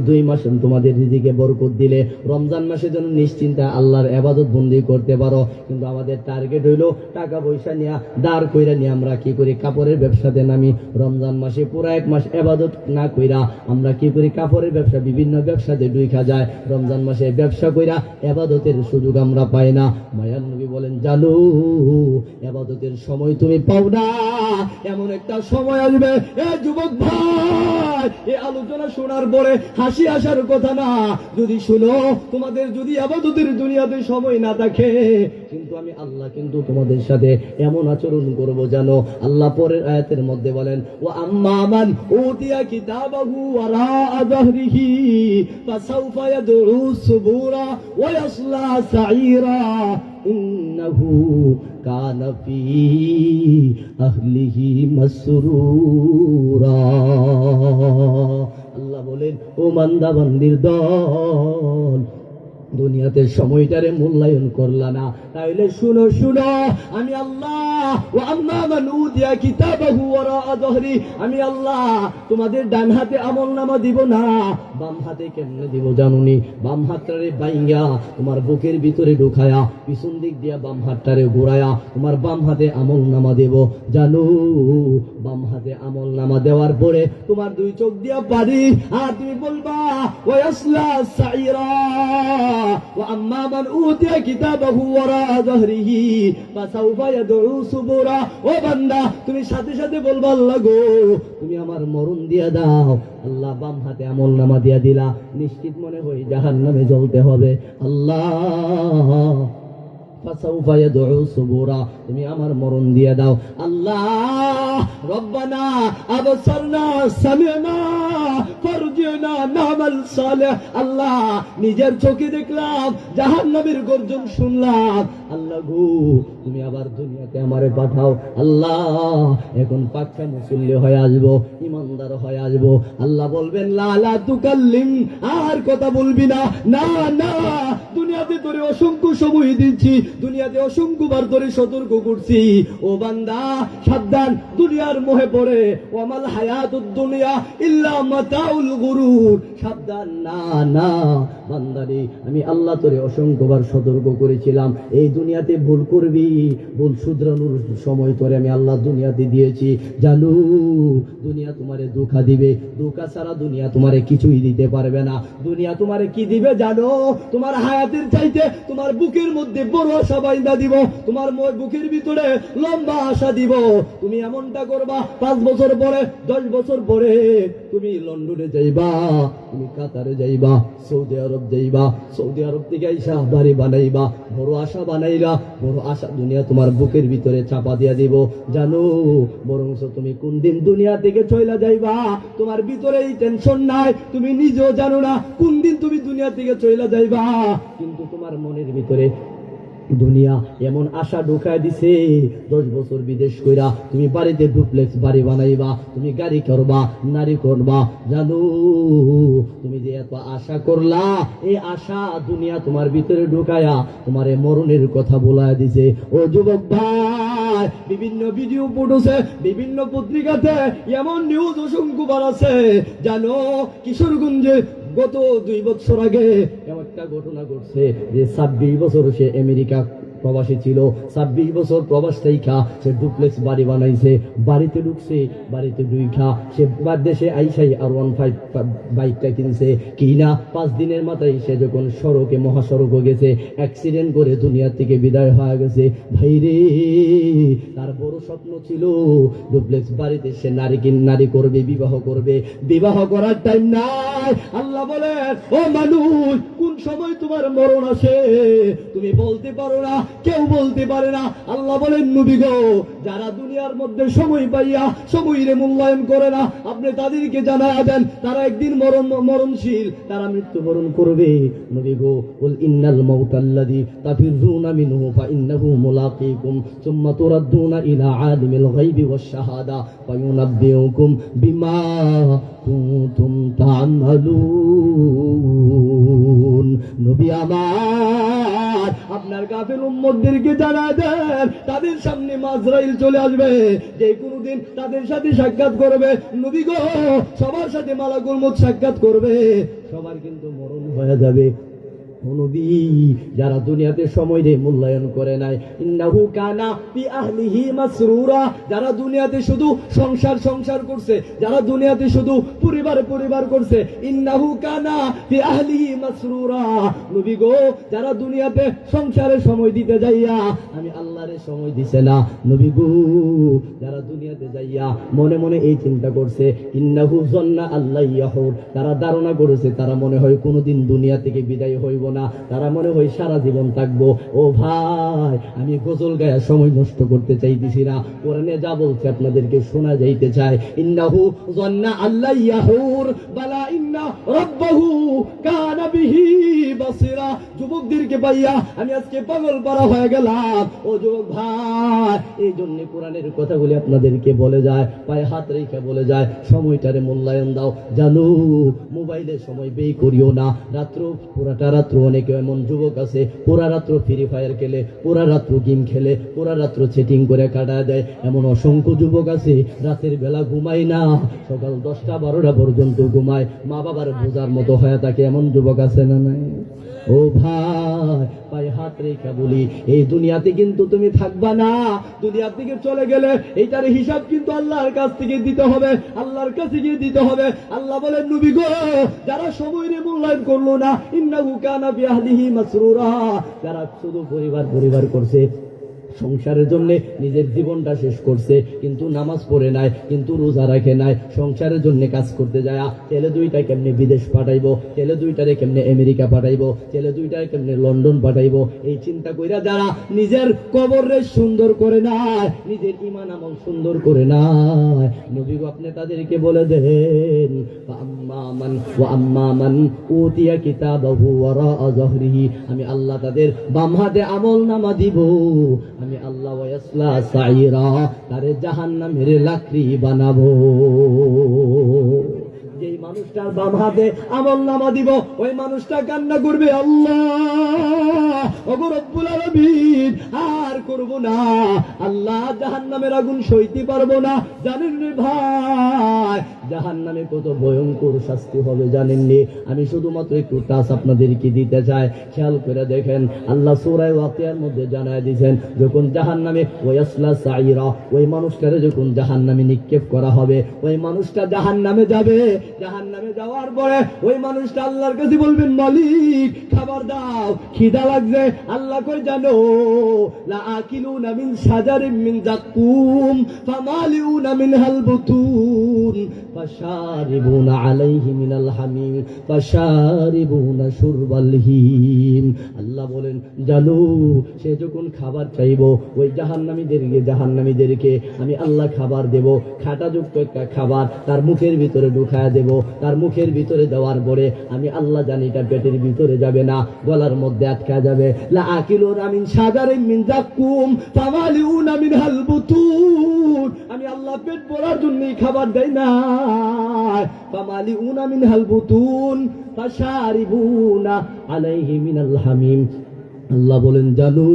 2 মাস তোমাদের রিজিকে বরকত দিলে রমজান মাসে যেন নিশ্চিন্তে আল্লাহর ইবাদত বন্দি করতে পারো। কিন্তু আমাদের টার্গেট হইলো টাকা পয়সা নিয়ে দাঁড় কইরা নিয়ে আমরা কি করি, কাপড়ের ব্যবসাতে নামি। রমজান মাসে পুরো 1 মাস ইবাদত না কইরা আমরা কি করি, কাপড়ের ব্যবসা, বিভিন্ন ব্যবসাতে ঢুইকা যায়। রমজান মাসে ব্যবসা কইরা ইবাদতের সুযোগ আমরা পাই না। মায়ার নবী বলেন জানো ইবাদতের সময় তুমি পাও না, এমন একটা সময় আসবে এ যুবক ভাই, এই আলোচনা শোনার পরে হাসি আসার কথা না, যদি শুনো তোমাদের যদি ইবাদতের দুনিয়াতে সময় না থাকে, কিন্তু আমি আল্লাহ কিন্তু তোমাদের সাথে এমন আচরণ করব জানো। আল্লাহ পরের আয়াতের মধ্যে বলেন ওয়া আম্মা মান উতিয়া কিতাবাহু ওয়ারা যাহরিহি ফাসাউফা ইয়াদউ সুবুরা ওয়া ইয়াসলা সাঈরা ইন্নাহু কানা ফি আহলিহি মাসরুরা। আল্লাহ বলেন ও বান্দা বান্দির দল, দুনিয়াতে সময়টারে মূল্যায়ন করলা না, তাইলে শুনো শুনো, আমি আল্লাহ ওয়া আম্মা মান উতিয়া কিতাবাহু ওয়ারা যাহরি, আমি আল্লাহ তোমাদের ডান হাতে আমলনামা দিব না, বাম হাতে কেমনে দিব জানুনি? বাম হাতটারে বাইঙ্গা তোমার বুকের ভিতরে ঢুকায়া, পিছন দিক দিয়া বাম হাতটারে ঘোরায়া তোমার বাম হাতে আমলনামা দেব জানো। বাম হাতে আমলনামা দেওয়ার পরে তোমার 2 চোখ দিয়া পানি, আর তুমি বলবা ওয়া ইয়াসলা সাঈরা ওয়া আম্মা মান উতিয়া কিতাবাহু ওয়ারা যাহরিহি ফাসাউফা ইয়াদউ সুবুরা। ও বান্দা তুমি সাথে সাথে বলবা আল্লাহ গো তুমি আমার মরণ দিয়া দাও। আল্লাহ বাম হাতে আমলনামা দিয়া দিলা, নিশ্চিত মনে হয় জাহান্নামে জ্বলতে হবে। আল্লাহ ফাসাউফা ইয়াদউ সুবুরা, তুমি আমার মরণ দিয়ে দাও। আল্লাহ রব্বানা আবসারনা সামি'না ফারজিনা নামাল সালেহ, আল্লাহ নিজের চোখে দেখলাম জাহান্নামের গর্জন শুনলাম, আল্লাহ গো তুমি আবার দুনিয়াতে আমারে পাঠাও। আল্লাহ এখন পাক্কা মুসল্লি হয়ে আসবো, ইমানদার হয়ে আসবো। আল্লাহ বলবেন লা লা তুকাল্লিম, আর কথা বলবি না, না না, দুনিয়াতে তোরে অসংখ্য সময় দিচ্ছি, দুনিয়াতে অসংখ্যবার ধরে সতর্ক করছি, ও বান্দা সাবধান, দুনিয়ার মোহে পড়ে ওয়ামাল হায়াতুদ দুনিয়া ইল্লা মাতাউল গুরুর, সাবধান। না না বান্দারে, আমি আল্লাহ তোরে অসংখ্যবার সতর্ক করেছিলাম, এই দুনিয়াতে ভুল করবি, ভুল শুধরানোর সময় তোরে আমি আল্লাহ দুনিয়াতে দিয়েছি জানো। দুনিয়া তোমারে ধোঁকা দিবে, ধোঁকা ছাড়া দুনিয়া তোমারে কিছুই দিতে পারবে না। দুনিয়া তোমারে কি দিবে জানো? তোমার হায়াতের চাইতে তোমার বুকের মধ্যে বড় আশা বাইন্দা দিব, তোমার বুকের ভিতরে লম্বা আশা দিব। তুমি এমনটা করবা 5 বছর পরে, 10 বছর পরে তুমি লন্ডনে যাইবা, তুমি কাতারে যাইবা, সৌদি আরব যাইবা, সৌদি আরব থেকে আইসা বাড়ি বানাইবা, বড় আশা বানাইলা, বড় আশা দুনিয়া তোমার বুকের ভিতরে চাপা দিয়া দিব জানো। বরংস তুমি কোন দিন দুনিয়া থেকে চইলা যাইবা তোমার ভিতরে এই টেনশন নাই, তুমি নিজেও জানো না কোন দিন তুমি দুনিয়া থেকে চইলা যাইবা, কিন্তু তোমার মনের ভিতরে দুনিয়া এমন আশা ঢুকায় দিছে, 10 বছর বিদেশ কইরা তুমি বাড়িতে ডুপ্লেক্স বাড়ি বানাইবা, তুমি গাড়ি করবা, নারী করবা জানো। তুমি যে এত আশা করলা, এই আশা দুনিয়া তোমার ভিতরে ঢুকায়া তোমার মরণের কথা বলায় দিছে। ও যুবক ভাই, বিভিন্ন ভিডিও পড়ছে, বিভিন্ন পত্রিকাতে এমন নিউজ অসংখ্যবার আছে জানো। কিশোরগঞ্জে গত 2 বছর আগে এমন একটা ঘটনা ঘটছে যে 26 বছর সে আমেরিকা প্রবাসী ছিল, 26 বছর প্রবাস থাইকা সে ডুপ্লেক্স বাড়ি বানাইছে। বাড়িতে ঢুকছে, বাড়িতে ঢুইকা সে দেশে আইসাই R15 বাইকটা কিনছে। কিনা 5 দিনের মাথায় সে যখন সড়কে মহাসড়কে গেছে, অ্যাক্সিডেন্ট করে দুনিয়া থেকে বিদায় হয়ে গেছে। ভাইরে, তার বড় স্বপ্ন ছিল ডুপ্লেক্স বাড়িতে সে নারী করবে, বিবাহ করবে। বিবাহ করার টাইম নাই। আল্লাহ বলে, ও মানুষ, কোন সময় তোমার মরণ আসে তুমি বলতে পারো না, কেউ বলতে পারে না। আল্লাহ বলেন, নবী গো, যারা দুনিয়ার মধ্যে সময় পাইয়া সময়ের মূল্যায়ন করে না, আপনি তাদেরকে জানায়া দেন তারা একদিন মরণশীল, তারা মৃত্যুবরণ করবে। নবী গো, কুল ইন্নাল মাউতাল্লাযী তাফিরুনা মিনহু ফাইন্নাহু মুলাকীকুম সুম্মা তুরাদ্দুনা ইলা আলিমিল গায়বি ওয়াশ শাহাদা ফায়ুনাব্বিউকুম বিমা কুনতুম তা'মালুন। নবী আমার, আপনার কাফের উম্মতদেরকে জানা দেন তাদের সামনে আজরাইল চলে আসবে, যে কোনদিন তাদের সাথে সাক্ষাৎ করবে। নবী গো, সবার সাথে মালাকুল মউত সাক্ষাৎ করবে, সবার কিন্তু মরণ হয়ে যাবে। নবী, যারা দুনিয়াতে সময় দিয়ে মূল্যায়ন করে নাই, ইন্নাহু কানা ফি আহলিহি মাসরুরা, যারা দুনিয়াতে শুধু সংসার করছে, যারা দুনিয়াতে শুধু পরিবার করছে, ইন্নাহু কানা ফি আহলিহি মাসরুরা। নবী গো, যারা দুনিয়াতে সংসারে সময় দিতে যাইয়া আমি আল্লাহরে সময় দিছে না। নবী গো, যারা দুনিয়াতে যাইয়া মনে মনে এই চিন্তা করছে, ইন্নাহু যান্না আল্লাহ ইয়াহুর, তারা ধারণা করেছে তারা মনে হয় কোনোদিন দুনিয়া থেকে বিদায় হইব না, তারা মনে হয় সারা জীবন থাকবো। ও ভাই, আমি গজল গায়া সময় নষ্ট করতে চাইতেছি না, কোরআনে যা বলছে আপনাদেরকে শোনা যাইতে চায়। ইন্নাহু যান্না আল্লাহ ইয়াহুর বালা ইন্না রাব্বাহু কানা বিহি বাসিরা। যুবকদেরকে পাইয়া আমি আজকে পাগল পারা হয়ে গেলাম। ও যুবক ভাই, এই জন্য কোরআনের কথাগুলি আপনাদেরকে বলে যায়, পায়ে হাত রেখে বলে যায়, সময়টারে মূল্যায়ন দাও। জানো, মোবাইলে সময় ব্যয় করিও না। পুরাটা রাত্র অনেকে এমন যুবক আছে পুরা রাত্র ফ্রি ফায়ার খেলে, পুরা রাত্র গেম খেলে, পুরা রাত্র চেটিং করে কাটায় দেয়। এমন অসংখ্য যুবক আছে রাতের বেলা ঘুমায় না, সকাল 10টা-12টা পর্যন্ত ঘুমায়, মা বাবার বোঝার মতো হয়ে থাকে। এমন যুবক আছে না নাই? ও ভাই, পায়ে হাত রেখা বলি, এই দুনিয়াতে কিন্তু তুমি থাকবা না। দুনিয়া থেকে চলে গেলে এইটার হিসাব কিন্তু আল্লাহর কাছ থেকে দিতে হবে, আল্লাহর কাছে গিয়ে দিতে হবে। আল্লাহ বলেন, নবী গো, যারা সময়ের মূল্যায়ন করলো না, ইন্নাহু কানা ফি আহলিহি মাসরুরা, যারা শুধু পরিবার করছে, সংসারের জন্য নিজের জীবনটা শেষ করছে, কিন্তু নামাজ পড়ে নাই, কিন্তু রোজা রাখে নাই, সংসারের জন্য কাজ করতে যায়। ছেলে দুইটা কেমনে বিদেশ পাঠাইবো, ছেলে দুইটারে কেমনে আমেরিকা পাঠাইবো, ছেলে দুইটারে কেমনে লন্ডন পাঠাইবো, এই চিন্তা কইরা যারা নিজের কবরে সুন্দর করে নাই, নিজের ঈমান আমল সুন্দর করে নাই, নবী গো, আপনি তাদেরকে বলে দেন, আম্মা মান উতিয়া কিতাবাহু ওয়ারাআ যাহরিহি, আমি আল্লাহ তাদের বাম হাতে আমল নামা দিব। আমি আল্লাহ ওয়াসলা সাইরা, তারে জাহান্নামের লাকড়ি বানাবো। যেই মানুষটার বাম হাতে আমল নামা দিব, ওই মানুষটা কান্না করবে, আল্লাহ ওগো রব্বুল আলামিন, আর করব না, আল্লাহ জাহান্নামের আগুন সইতে পারবো না। জানেন রে ভাই, জাহান্নামে কত ভয়ঙ্কর শাস্তি হবে জানেননি? আমি শুধুমাত্র একটু টাচ আপনাদেরকে দিতে চাই, খেয়াল করে দেখেন। আল্লাহ সূরা ওয়াকিয়ার মধ্যে জানায় দিয়েছেন, যখন জাহান্নামে ওয়াসলা সাইরা, ওই মানুষটারে যখন জাহান্নামে নিক্ষেপ করা হবে, ওই মানুষটা জাহান্নামে যাবে। জাহান্নামে যাওয়ার পরে ওই মানুষটা আল্লাহর কাছে বলবেন, মালিক খাবার দাও, খিদা লাগছে। আল্লাহ কই জানো, লা আকিলুনা মিন শাজারিন মিন যাকুম ফামালিউনা মিনহাল বুতুন ফাশারিবুনা আলাইহি মিনাল হামিম ফাশারিবুনা শুরবাল হিম। আল্লাহ বলেন, জানো, সে যখন খাবার চাইবো, ওই জাহান্নামীদেরকে আমি আল্লাহ খাবার দেব, খাটাযুক্ত একটা খাবার তার মুখের ভিতরে ঢুকায়া দেব। তার মুখের ভিতরে দেওয়ার পরে আমি আল্লাহ জানি এটা পেটের ভিতরে যাবে না, গলার মধ্যে আটকা যাবে। লা আকিলুনা মিন শাজারিন মিন যাকুম ফামালিউনা মিনহাল বুতুন, আমি আল্লাহ পেট ভরার জন্যই খাবার দেই না। ফামালিউনা মিনহাল বুতুন ফাশারিবুনা আলাইহি মিনাল হামিম, আল্লাহ বলেন জানু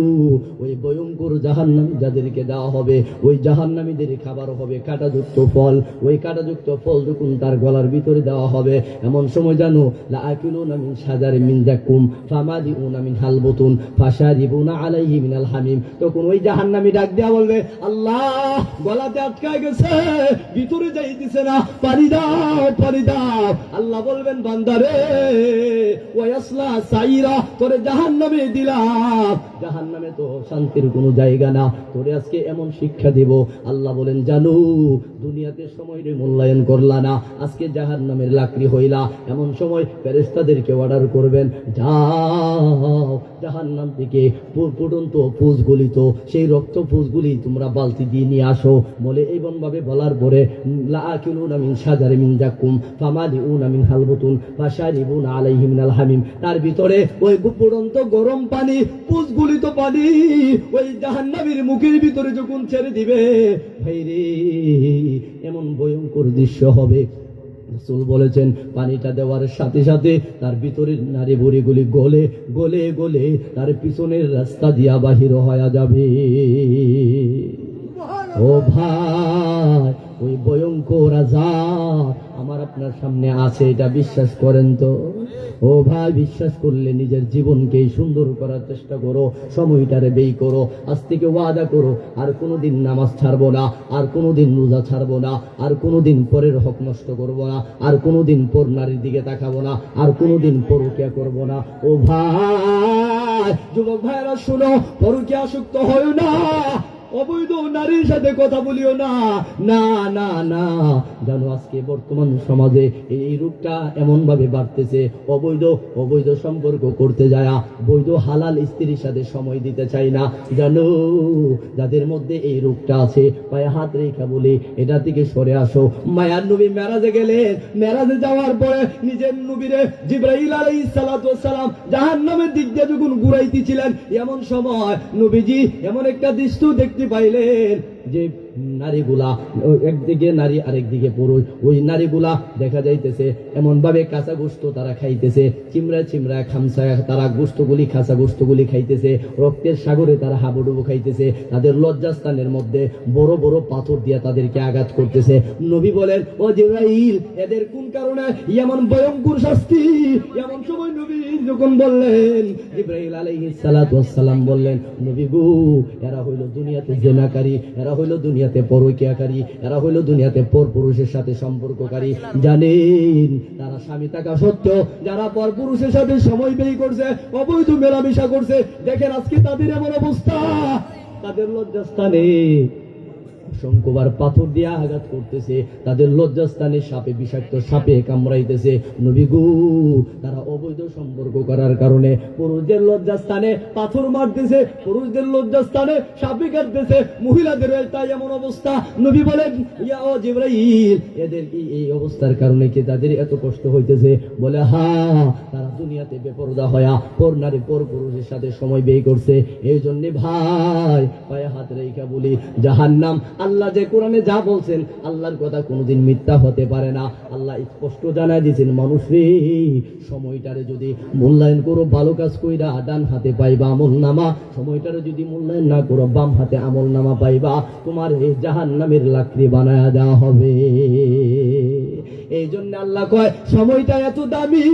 ওই ভয়ঙ্কর জাহান্নাম যাদেরকে দেওয়া হবে, ওই জাহান্নামীদের খাবার হবে কাঁটাযুক্ত ফল। ওই কাঁটাযুক্ত ফল যখন তার গলার ভিতরে দেওয়া হবে, এমন সময় জানো লাআকিলুনা মিন শাজারিন মিন যাক্কুম ফামালিউনা মিনহাল বুতুন ফাশারিবুনা আলাইহি মিনাল হামিম। তখন ওই জাহান্নামী ডাক দেয়া বলবে, আল্লাহ গলাতে আটকায় গেছে, ভিতরে যাইতেছে না, পানি দাও পানি দাও। আল্লাহ বলবেন বান্দারে ওয়াসলা সাইরা, তোরে জাহান্নামে দিলাম, জাহান্নামে তো শান্তির কোনো জায়গা না, তোরে আজকে এমন শিক্ষা দিব। আল্লাহ বলেন জানু দুনিয়াতে সময়রে মূল্যায়ন করলা না, আজকে জাহান্নামের লাকড়ি হইলা। এমন সময় ফেরেশতাদেরকে অর্ডার করবেন, যাও জাহান্নাম থেকে ফুটন্ত পুজ গলিত সেই রক্ত পুজগুলি তোমরা বালতি দিয়ে নিয়ে আসো। বলে এইমন ভাবে বলার পরে লাআকিলুনা মিন শাজারিন মিন যাক্কুম ফামালিউনা মিনহাল বুতুন ফাশারিবুনা আলাইহি মিনাল হামিম। তার ভিতরে ওই ফুটন্ত গরম পানি, পুজগুলিত পানি ওই জাহান্নামীর মুখের ভিতরে যখন ছেড়ে দিবে, ভাইরে এমন ভয়ঙ্কর দৃশ্য হবে। রাসূল বলেছেন পানিটা দেওয়ার সাথে সাথে তার ভিতরের নারী বুড়িগুলি গলে গলে গলে তার পিছনের রাস্তা দিয়া বাহির হয়ে যাবে। ও ভাই, ওই ভয়ঙ্কর আযাব আমার আপনার সামনে আছে, এটা বিশ্বাস করেন তো? ও ভাই, বিশ্বাস করলে নিজের জীবনকে সুন্দর করার চেষ্টা করো, সময়টারে ব্যয় করো। আজ থেকে ওয়াদা করো আর কোনোদিন নামাজ ছাড়বো না, আর কোনোদিন রোজা ছাড়বো না, আর কোনোদিন পরের হক নষ্ট করবো না, আর কোনোদিন পর নারীর দিকে তাকাবো না, আর কোনোদিন পরকিয়া করবো না। ও ভাই, যুবক ভাইরা শুনো, পরকিয়া আসক্ত হয় না, অবৈধ নারীর সাথে কথা বলিও না, না না না। জানো আজকে বর্তমান সমাজে এই রোগটা এমন ভাবে বাড়তেছে, অবৈধ সম্পর্ক করতে যায়, বৈধ হালাল স্ত্রীর সাথে সময় দিতে চাই না। জানো যাদের মধ্যে এই রোগটা আছে, পায়ে হাত রেখা বলি এটা থেকে সরে আসো। মায়ার নবী মেরাজে গেলেন, মেরাজে যাওয়ার পরে নিজের নবীরে জিবরাইল আলাইহিস সালাতু ওয়াস সালাম জাহান্নামের দিক দিয়ে যখন ঘুরাইতেছিলেন, এমন সময় নবীজি এমন একটা দৃশ্য দেখতে পাইলেন যে নারীগুলা একদিকে নারী আরেকদিকে পুরুষ, ওই নারীগুলা দেখা যাইতেছে এমন ভাবে কাঁচা গোস্ত তারা খাইতেছে, চিমড়া চিমড়া খামসা তারা গোস্তগুলি কাঁচা গোস্তগুলি খাইতেছে, রক্তের সাগরে তারা হাবুডুবু খাইতেছে, তাদের লজ্জাস্থানের মধ্যে বড় বড় পাথর দিয়ে তাদেরকে আঘাত করতেছে। নবী বলেন ও জিবরাইল, এদের কোন কারণে এমন ভয়ঙ্কর শাস্তি? এমন সময় নবী যখন বললেন, জিবরাইল আলাইহিস সালাতু ওয়াস সালাম বললেন, নবী গো এরা হইল দুনিয়াতে জিনাকারী, এরা হইল দুনিয়াতে পরকীয়াকারী, এরা হইল দুনিয়াতে পরপুরুষের সাথে সম্পর্ককারী। জানেন তারা স্বামী থাকা সত্ত্বেও যারা পরপুরুষের সাথে সময় ব্যয় করছে, অবৈধ মেলামেশা করছে, দেখেন আজকে তাদের এমন অবস্থা, তাদের লজ্জাস্থানে অসংখ্যবার পাথর দিয়ে আঘাত করতেছে, তাদের লজ্জাস্থানে সাপে বিষাক্ত সাপে কামড়াইতেছে। নবী গো তারা অবৈধ সম্পর্ক করার কারণে পুরুষদের লজ্জাস্থানে পাথর মারতেছে, পুরুষদের লজ্জাস্থানে সাপে কাটতেছে, মহিলাদের তাই এমন অবস্থা। নবী বলেন ইয়া ও জিবরাইল, এদের কি এই অবস্থার কারণে কি তাদের এত কষ্ট হইতেছে? বলে হ্যাঁ, তারা দুনিয়াতে বেপরদা হয়া পর নারী পর পুরুষের সাথে সময় ব্যয় করছে। এই জন্য ভাই পায়ে হাত রেখা বলি, জাহান্নাম আল্লাহ যে কোরআনে যা বলছেন, আল্লাহর কথা কোনোদিন মিথ্যা হতে পারে না। আল্লাহ স্পষ্ট জানাই দিয়েছেন, মানুষ রে সময়টারে যদি মূল্যায়ন করো ভালো কাজ কইরা ডান হাতে পাইবা আমল নামা, সময়টারে যদি মূল্যায়ন না করো বাম হাতে আমল নামা পাইবা, তোমার এই জাহান্নামের লাকড়ি বানায়া দেওয়া হবে। এই জন্য আল্লাহ কয় সময়টা এত দামি।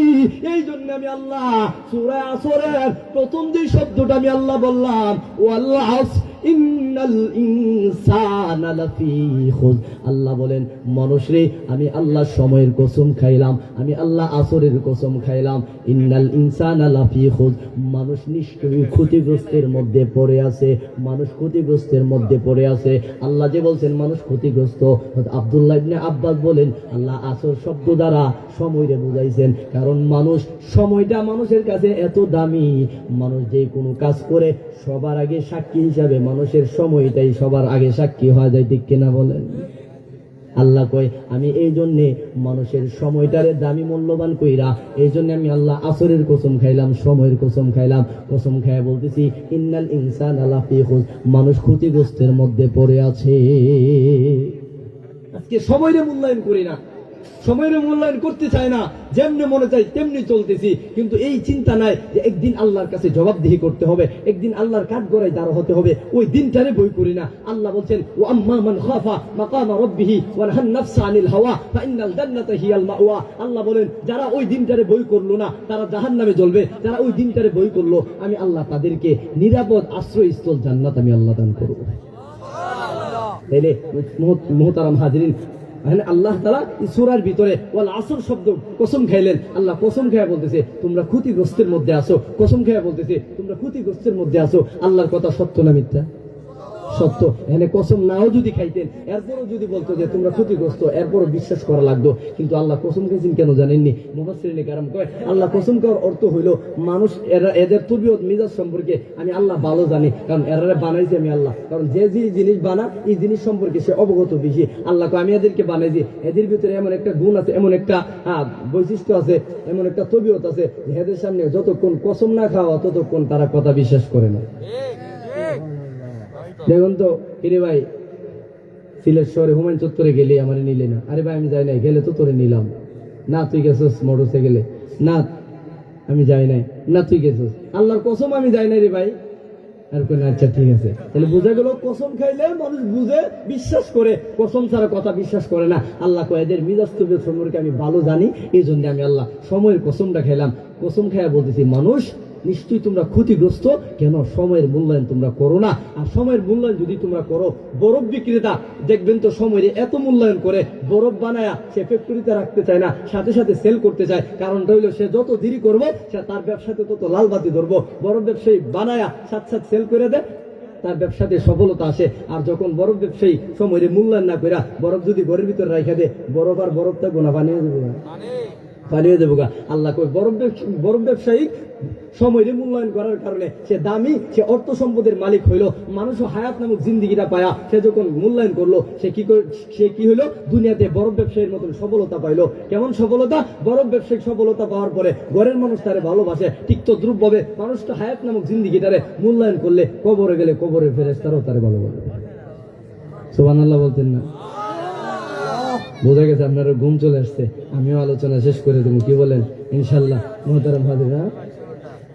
এই জন্য আমি আল্লাহ সূরা আসরের প্রথম যে শব্দটা আমি আল্লাহ বললাম, ওয়াল আসর ইন্নাল ইনসানা লাফি খুস। আল্লাহ বলেন মানুষ রে আমি আল্লাহ সময়ের কসম খাইলাম, আমি আল্লাহ আসরের কসম খাইলাম। ইন্নাল ইনসানা লাফি খুস, মানুষ নিশ্চয়ই ক্ষতিগ্রস্তের মধ্যে পড়ে আছে, মানুষ ক্ষতিগ্রস্তের মধ্যে পড়ে আছে। আল্লাহ যে বলছেন মানুষ ক্ষতিগ্রস্ত, আব্দুল্লাহ ইবনে আব্বাস বলেন আল্লাহ আসর শব্দ দ্বারা সময়রে বুঝাইছেন, কারণ মানুষ সময়টা মানুষের কাছে এত দামি। মানুষ যে কোনো কাজ করে সবার আগে সাক্ষী হিসাবে মানুষের সময়টাই সবার আগে সাক্ষী হয়ে যায়, ঠিক কিনা বলেন? আল্লাহ কয় আমি এই জন্যে মানুষের সময়টারে দামি মূল্যবান কইরা, এই জন্য আমি আল্লাহ আসরের কসম খাইলাম, সময়ের কসম খাইলাম। কসম খায় বলতেছি ইন্নাল ইনসানা লাফি খুস, মানুষ ক্ষতিগ্রস্তের মধ্যে পড়ে আছে। আজকে সময়রে মূল্যায়ন করি না, সময়ের মূল্যায়ন করতে চায় না, যেমনি মনে চাই তেমনি চলতেছি, কিন্তু এই চিন্তা নাই যে একদিন আল্লাহর কাছে জবাবদিহি করতে হবে, একদিন আল্লাহর কাঠগড়ায় দাঁড় হতে হবে, ওই দিনটারে বই করি না। আল্লাহ বলছেন ওয়া আম্মা মান খাফা মাকামা রাব্বিহি ওয়া নাহান নাফসা আনিল হাওয়া ফাইন্নাল জান্নাতা হিয়াল মাওয়া। আল্লাহ বলেন যারা ওই দিনটারে বই করলো না তারা জাহান্নামে জ্বলবে, যারা ওই দিনটারে বই করলো আমি আল্লাহ তাদেরকে নিরাপদ আশ্রয়স্থল জান্নাত আমি আল্লাহ দান করব। তাইলে মুহতারাম হাজিরিন, আল্লাহ তাআলা সূরার ভিতরে ওয়াল আসর শব্দ কসম খাইলেন। আল্লাহ কসম খায়া বলতেছে তোমরা ক্ষতিগ্রস্তের মধ্যে আছো, কসম খায়া বলতেছে তোমরা ক্ষতিগ্রস্তের মধ্যে আছো। আল্লাহর কথা সত্য না মিথ্যা? সত্য। এখানে কসম নাও যদি খাইতেন, এরপরও যদি বলতো যে তোমরা ক্ষতিগ্রস্ত, এরপরও বিশ্বাস করা লাগতো। কিন্তু আল্লাহ কসম খাইছেন কেন জানেননি? মুফাসসিরিনে কেরাম কয় আল্লাহ কসম খাওয়ার অর্থ হইল মানুষ এদের তবিয়ত মিজাজ সম্পর্কে আমি আল্লাহ ভালো জানি, কারণ এরা বানাইছি আমি আল্লাহ। কারণ যে জিনিস বানা এই জিনিস সম্পর্কে সে অবগত বেশি। আল্লাহ কয় আমি এদেরকে বানাইছি, এদের ভিতরে এমন একটা গুণ আছে, এমন একটা বৈশিষ্ট্য আছে, এমন একটা তবিয়ত আছে, এদের সামনে যতক্ষণ কসম না খাওয়া ততক্ষণ তারা কথা বিশ্বাস করে না। দেখুন তো, কিরে ভাই সিলেট শহরে হুমায়ুন চত্বরে গেলে আমার নিলে না। আরে ভাই আমি যাই নাই, গেলে তো তোরে নিলাম না। তুই গেছিস মোটর সাইকেলে? না আমি যাই নাই। না তুই গেছিস? আল্লাহর কসম আমি যাই নাই রে ভাই। আর কোন আচ্ছা ঠিক আছে, তাহলে বোঝা গেল কসম খাইলে মানুষ বুঝে বিশ্বাস করে, কসম ছাড়া কথা বিশ্বাস করে না। আল্লাহ কয় এদের মিজাজ তবিয়ত সম্পর্কে আমি ভালো জানি, এই জন্য আমি আল্লাহ সময়ের কসমটা খাইলাম। কসম খাইয়া বলতেছি মানুষ নিশ্চয়ই তোমরা ক্ষতিগ্রস্ত। কেন? সময়ের মূল্যায়ন তোমরা করো না। আর সময়ের মূল্যায়ন যদি তোমরা করো, বরফ বিক্রেতা দেখবেন তো সময়ের এত মূল্যায়ন করে, বরফ বানায়া সে ফ্যাক্টরিতে রাখতে চায় না, সাথে সাথে সেল করতে চায়। কারণটা হইলো সে যত দেরি করবে সে তার ব্যবসাতে তত লাল বাতি ধরবো। বরফ ব্যবসায়ী বানায়া সাথে সাথে সেল করে দেয়, তার ব্যবসাতে সফলতা আসে। আর যখন বরফ ব্যবসায়ী সময়ের মূল্যায়ন না করে বরফ যদি ঘরের ভিতরে রাখা দেয়, বরফ আর বরফটা গোনা বানিয়ে দেবো পালিয়ে দেবো গা। আল্লাহ কই বরফ ব্যবসায়ী সময়ের মূল্যায়ন করার কারণে সে দামি, সে অর্থ সম্পদের মালিক হইল। মানুষ হায়াত নামক জিন্দিগিটা পায়া সে যখন মূল্যায়ন করলো, সে কি হইলো? দুনিয়াতে বরফ ব্যবসায়ীর মতন সফলতা পাইলো। কেমন সফলতা? বরফ ব্যবসায়িক সফলতা পাওয়ার পরে ঘরের মানুষ তারে ভালোবাসে। ঠিক তো দ্রুপ ভাবে মানুষ তো হায়াত নামক জিন্দিগিটারে মূল্যায়ন করলে কবরে গেলে কবরের ফেরেশতারাও তারে ভালোবাসে। সুবহানাল্লাহ বলতেন না? বোঝা গেছে আপনারা ঘুম চলে আসছে। আমিও আলোচনা শেষ করে দেবো, কি বলেন? ইনশাল্লাহ। মুহতারাম হাজিরা,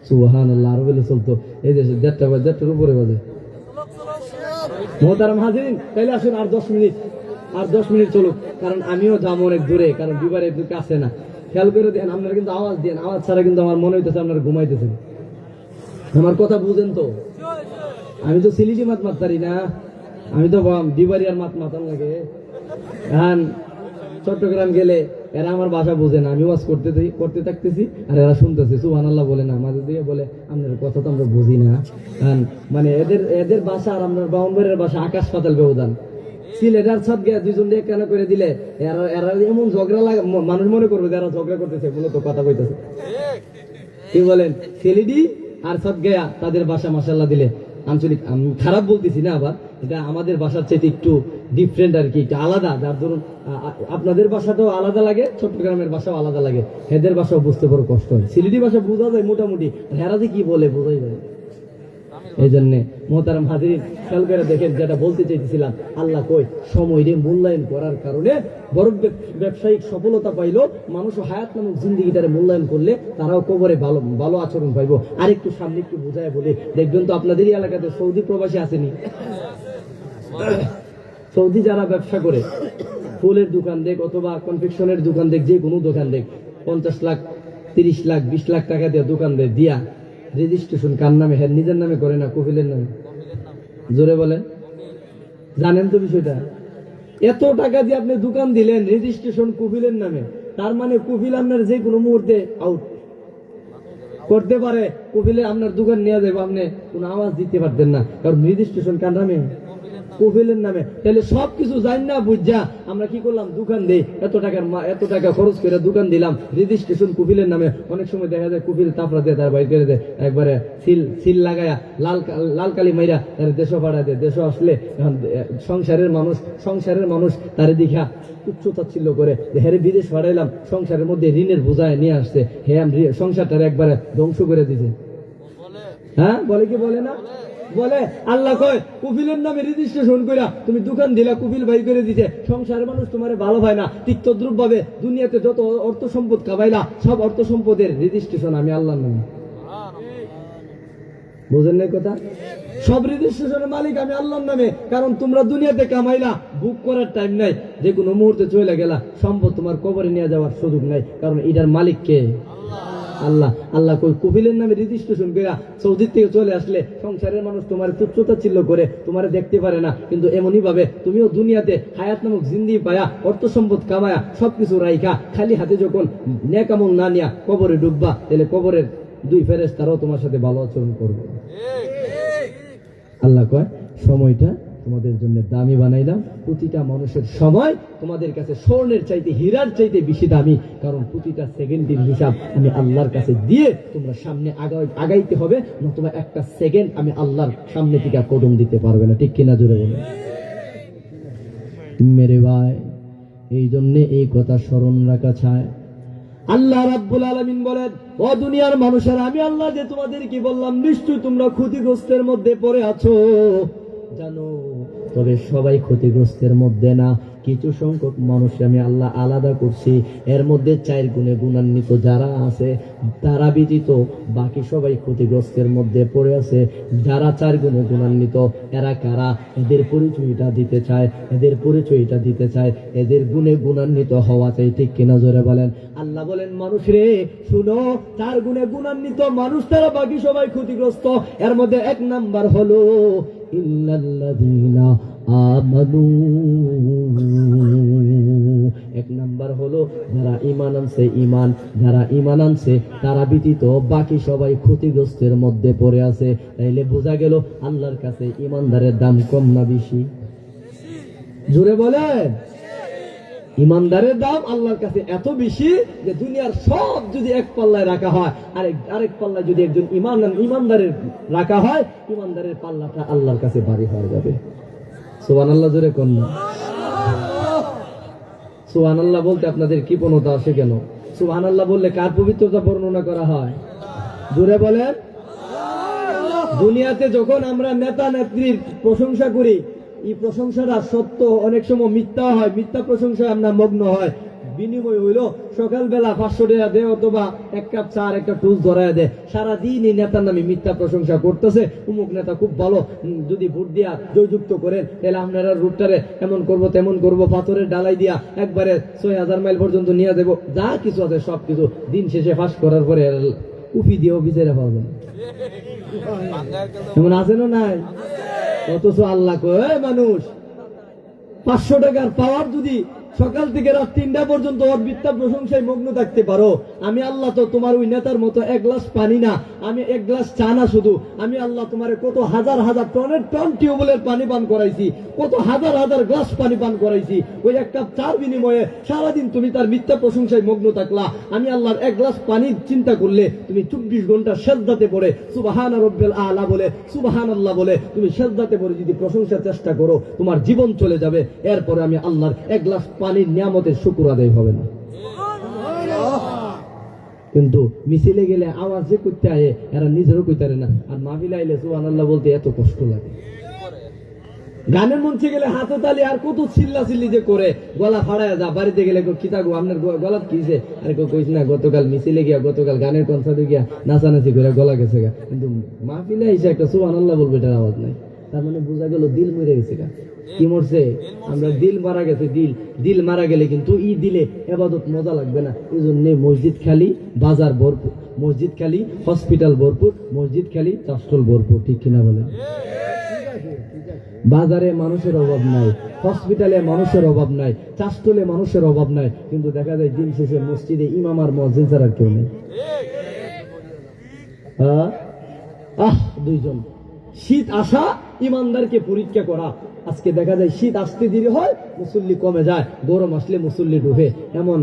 সুবহানাল্লাহ। আরো বলে চলতো এই দেশে 1:30 উপরে বাজে। মুহতারাম হাজিরিন, তাইলে আসুন আর 10 মিনিট চলুক, কারণ আমিও যাবো অনেক দূরে, কারণ বিবারে একটু কাছে না। খেয়াল করে দেখেন, আপনারা কিন্তু আওয়াজ দেন, আওয়াজ ছাড়া কিন্তু আমার মনে হইতেছে আপনারা ঘুমাইতেছেন। আমার কথা বুঝেন তো? আমি তো সিলিটি মাত মাতারি না, আমি তো বিবারিয়ার মাত মাতাম লাগে। চট্টগ্রাম গেলে এরা আমার ভাষা বোঝে না, আমি ওয়াজ করতে থাকতেছি আর এরা শুনতেছে, সুবহানাল্লাহ বলে না। মাঝে দিয়ে বলে আপনার কথা তো আমরা বুঝি না। মানে এদের ভাষা আর আপনার বাউন্ডারির ভাষা আকাশ পাতাল ব্যবধান। সিলেটার ছাদ গিয়ে দুইজন দিয়ে কেন করে দিলে এরা এমন ঝগড়া লাগে, মানুষ মনে করবে যে এরা ঝগড়া করতেছে, মূলত কথা কইতেছে। কি বলেন? সিলেটি আর ছাদ গিয়া তাদের ভাষা মাশাআল্লাহ দিলে আঞ্চলিক, আমি খারাপ বলতেছি না, আবার এটা আমাদের ভাষার চাইতে একটু ডিফারেন্ট আর কি, একটু আলাদা। যার ধরুন আপনাদের ভাষাটাও আলাদা লাগে, চট্টগ্রামের ভাষাও আলাদা লাগে, এদের ভাষাও বুঝতে বড় কষ্ট হয়। সিলেটি ভাষা বোঝা যায় মোটামুটি, হেরা যে কি বলে বোঝাই যায়। এই জন্যে মুহতারাম হাজিরিন, খেয়াল করে দেখেন যেটা বলতে চাইতেছিলাম। আল্লাহ কই সময়রে মূল্যায়ন করার কারণে বরফ ব্যবসায়িক সফলতা পাইলো। মানুষ হায়াত নামক জিন্দিগিটারে মূল্যায়ন করলে তারাও কবরে ভালো আচরণ পাইবো। আরেকটু সামনে একটু বোঝায় বলে দেখবেন তো আপনাদেরই এলাকাতে সৌদি প্রবাসী আসেনি? সৌদি যারা ব্যবসা করে, ফুলের দোকান দেখ অথবা কনফেকশনের দোকান দেখ, যে কোনো দোকান দেখ, 50 লাখ 30 লাখ 20 লাখ টাকা দিয়ে দোকান দেয়, দিয়া রেজিস্ট্রেশন কার নামে? হ্যাঁ নিজের নামে করে না, কফিলের নামে। জোরে বলেন, জানেন তো বিষয়টা? এত টাকা দিয়ে আপনি দোকান দিলেন, রেজিস্ট্রেশন কফিলের নামে, তার মানে কফিল আপনার যে কোনো মুহূর্তে আউট করতে পারে। কফিলে আপনার দোকান নিয়ে যাবে, আপনি কোনো আওয়াজ দিতে পারতেন না, কারণ রেজিস্ট্রেশন কার নামে? কফিলের নামে। তাহলে সবকিছু জানি না বুঝা আমরা কি করলাম? দোকান দেই, এত টাকা খরচ করে দোকান দিলাম, রেজিস্ট্রেশন কফিলের নামে। অনেক সময় দেখা যায় কফিল তাপড়া দিয়ে তার বাইর করে দেয়, একবারে সিল লাগায়া লাল কালি মাইরা তার দেশ পাড়া দেয়। দেশ আসলে সংসারের মানুষ তারে দেখা উচ্চতাচ্ছিল্য করে, হেরে বিদেশ পাঠাইলাম, সংসারের মধ্যে ঋণের বোঝায় নিয়ে আসছে, হে সংসারটার একবারে ধ্বংস করে দিছে। হ্যাঁ বলে কি বলে না? বলে আল্লাহ কয় কুফিলের নামে রেজিস্ট্রেশন কইরা তুমি দোকান দিলা, কুফিল ভাই করে দিতে, সংসারের মানুষ তোমারে ভালো হয় না, ঠিক তদ্রুপ ভাবে দুনিয়াতে যত অর্থ সম্পদ কামাইলা সব অর্থ সম্পদের রেজিস্ট্রেশন আমি আল্লাহর নামে। বুঝেন নাই কথা? সব রেজিস্ট্রেশনের মালিক আমি আল্লাহর নামে, কারণ তোমরা দুনিয়াতে কামাইলা, বুক করার টাইম নাই, যে কোনো মুহূর্তে চলে গেলা, সম্পদ তোমার কবরে নিয়ে যাওয়ার সুযোগ নাই, কারণ এটার মালিক কে? আল্লাহ। আল্লাহ কই কুফিলের নামে রেজিস্ট্রেশন কইরা সৌদি থেকে চলে আসলে সংসারের মানুষ তোমার তুচ্ছতাচ্ছিল্য করে, তোমারে দেখতে পারে না, কিন্তু এমনই ভাবে তুমিও দুনিয়াতে হায়াত নামক জিন্দি পায়া, অর্থ সম্পদ কামায়া, সবকিছু রাইখা খালি হাতে যখন নেক আমল না নিয়া কবরে ডুববা, তাহলে কবরের দুই ফেরেশতারাও তোমার সাথে ভালো আচরণ করবে। আল্লাহ কয় সময়টা তোমাদের জন্য দামি বানাইলাম, প্রতিটা মানুষের সময় তোমাদের কাছে স্বর্ণের চাইতে, হীরার চাইতে বেশি দামি, কারণ প্রতিটা সেকেন্ডের হিসাব আমি আল্লাহর কাছে দিয়ে তোমরা সামনে আগাইতে হবে, নতুবা একটা সেকেন্ড আমি আল্লাহর সামনে থেকে কদম দিতে পারবে না। ঠিক কিনা? জোরে বলে মেরে ভাই, এই জন্য এই কথা স্মরণ রাখা চায়। আল্লাহ রাব্বুল আলামিন বলেন, ও দুনিয়ার মানুষেরা, আমি আল্লাহ যে তোমাদেরকে বললাম, নিশ্চয় তোমরা ক্ষতিগ্রস্তের মধ্যে পড়ে আছো জানো, তবে সবাই ক্ষতিগ্রস্তের মধ্যে না, কিছু সংখ্যক মানুষ আমি আল্লাহ আলাদা করছি, এর মধ্যে 4 গুণে গুণান্বিত যারা আছে তারা ব্যতীত বাকি সবাই ক্ষতিগ্রস্তের মধ্যে পড়ে আছে। যারা 4 গুণে গুণান্বিত এরা কারা? এদের পরিচয়টা দিতে চায়, এদের পরিচয়টা দিতে চায়, এদের গুণে গুণান্বিত হওয়া চাই। ঠিক কিনা? জোরে বলেন। আল্লাহ বলেন, মানুষ রে শুনো, 4 গুণে গুণান্বিত মানুষ তারা, বাকি সবাই ক্ষতিগ্রস্ত। এর মধ্যে 1 নাম্বার হলো ইল্লাল্লাযীনা আমানু। 1 নাম্বার হলো যারা ঈমান আনছে, ঈমান যারা ঈমান আনছে তারা ব্যতীত বাকি সবাই ক্ষতিগ্রস্তের মধ্যে পড়ে আছে। তাইলে বোঝা গেল আল্লাহর কাছে ঈমানদারের দাম কম না বেশি? জোরে বলেন। ঈমানদারের দাম আল্লাহর কাছে এত বেশি যে দুনিয়ার সব যদি এক পাল্লায় রাখা হয়, আরেক পাল্লায় যদি একজন ঈমানদারের রাখা হয়, ঈমানদারের পাল্লাটা আল্লাহর কাছে ভারী হয়ে যাবে। সুবহানাল্লাহ, জোরে কোন না? সুবহানাল্লাহ বলতে আপনাদের কি পণতা আসে কেন? সুবহানাল্লাহ বললে কার পবিত্রতা বর্ণনা করা হয়? জোরে বলেন। দুনিয়াতে যখন আমরা নেতা নেত্রীর প্রশংসা করি, এই প্রশংসাটা সত্য, অনেক সময় মিথ্যা হয়, মিথ্যা প্রশংসায় আমরা মগ্ন হয়। বিনিময় হইল সকালবেলা 500 টাকা দেয়, অথবা 1 কাপ চা আর একটা টুস ধরায় দেয়। সারাদিন এই নেতার নামে মিথ্যা প্রশংসা করতেছে, অমুক নেতা খুব ভালো, যদি ভোট দিয়া জয়যুক্ত করেন তাহলে আপনারা রুটটারে এমন করব তেমন করব, পাথরের ডালাই দিয়া একবারে 6000 মাইল পর্যন্ত নিয়ে দেব, যা কিছু আছে সব কিছু দিন শেষে ফাঁস করার পরে উফি দিয়েও বিচারে পাওয়া যায়। এমন আছে না? নাই? অথচ আল্লাহ কয়, মানুষ 500 টাকার পাওয়ার যদি সকাল থেকে রাত 3টা পর্যন্ত ওর মিথ্যা প্রশংসায় মগ্ন থাকতে পারো, আমি আল্লাহ তো তোমার ওই নেতার মতো 1 গ্লাস পানি না, আমি 1 গ্লাস চা না, শুধু আমি আল্লাহ তোমার কত হাজার হাজার টন টিউবওয়েলের পানি পান করাইছি, কত হাজার হাজার গ্লাস পানি পান করাইছি। ওই 1 কাপ চার বিনিময়ে সারাদিন তুমি তার মিথ্যা প্রশংসায় মগ্ন থাকলা। আমি আল্লাহর 1 গ্লাস পানির চিন্তা করলে তুমি 24 ঘন্টা সেজদাতে পড়ে সুবহান রাব্বিল আলা বলে, সুবহানাল্লাহ বলে তুমি সেজদাতে পড়ে যদি প্রশংসার চেষ্টা করো, তোমার জীবন চলে যাবে। এরপরে আমি আল্লাহর 1 গ্লাস পানির নিয়ামতের শুকর আদায় হবে না। কিন্তু মিছিলে গেলে আওয়াজ যে করতে আয়ে, এরা নিজেরও কইতে পারে না, আর মাহফিলে আইলে সুবহানাল্লাহ বলতে এত কষ্ট লাগে। গানের মঞ্চে গেলে হাতে তালি আর কত চিল্লা চিল্লি যে করে, গলা ফাড়ায় যা। বাড়িতে গেলে কিতা গো আপনার গলা কিছে, আরে কইস না গতকাল মিছিলে গিয়া, গতকাল গানের কনসার্টে গিয়া নাচানাচি করে গলা গেছে গা। কিন্তু মাহফিলে এসে একটা সুবহানাল্লাহ বলবে, এটার আওয়াজ নাই। তার মানে বোঝা গেল দিল মরে গেছে গা। কি মরছে? আমরা দিল মারা গেছে। দিল মারা গেলে কিন্তু ই দিলে এবাদত মজা লাগবে না। এই জন্য মসজিদ খালি, বাজার ভরপুর, মসজিদ খালি, হসপিটাল ভরপুর, মসজিদ খালি, চাষটল ভরপুর। ঠিক কিনা বলেন? বাজারে মানুষের অভাব নাই, হসপিটালে মানুষের অভাব নাই, চাষটলে মানুষের অভাব নাই, কিন্তু দেখা যায় দিন শেষে মসজিদে ইমাম আর মুয়াজ্জিন ছাড়া কেউ নেই। দুইজন। শীত আসা ইমানদারকে পরীক্ষা করা। আজকে দেখা যায় শীত আসতে দেরি হয়, মুসল্লি কমে যায়, গরম আসলে মুসল্লি ঢুকে। এমন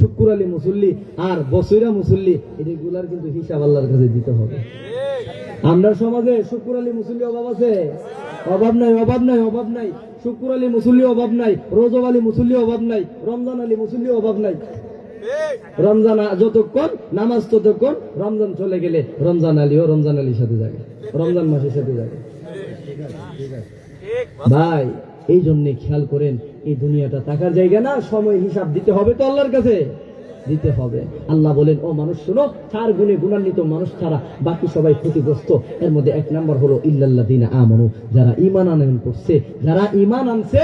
শুক্র আলী মুসল্লি আর বসইরা মুসল্লি, এগুলার কিন্তু হিসাব আল্লাহর কাছে দিতে হবে। আমরা সমাজে শুক্র আলী মুসল্লি অভাব আছে? অভাব নাই, অভাব নাই, অভাব নাই। শুক্র আলী মুসল্লি অভাব নাই, রজব আলী মুসল্লি অভাব নাই, রমজান আলী মুসল্লি অভাব নাই। রমজান যতক্ষণ নামাজ ততক্ষণ, রমজান চলে গেলে রমজান আলীও রমজান আলীর সাথে যাবে, রমজান মাসের সাথে যাবে। ভাই এই জন্য খেয়াল করেন, এই দুনিয়াটা টাকার জায়গা না, সময় হিসাব দিতে হবে তো আল্লাহর কাছে, দিতে হবে। আল্লাহ বলেন, ও মানুষ শোনো, 4 গুণে গুণান্বিত মানুষ ছাড়া বাকি সবাই ক্ষতিগ্রস্ত। এর মধ্যে 1 নম্বর হলো ইল্লাল্লাযিনা আমানু, যারা ঈমান আনয়ন করছে, যারা ঈমান আনছে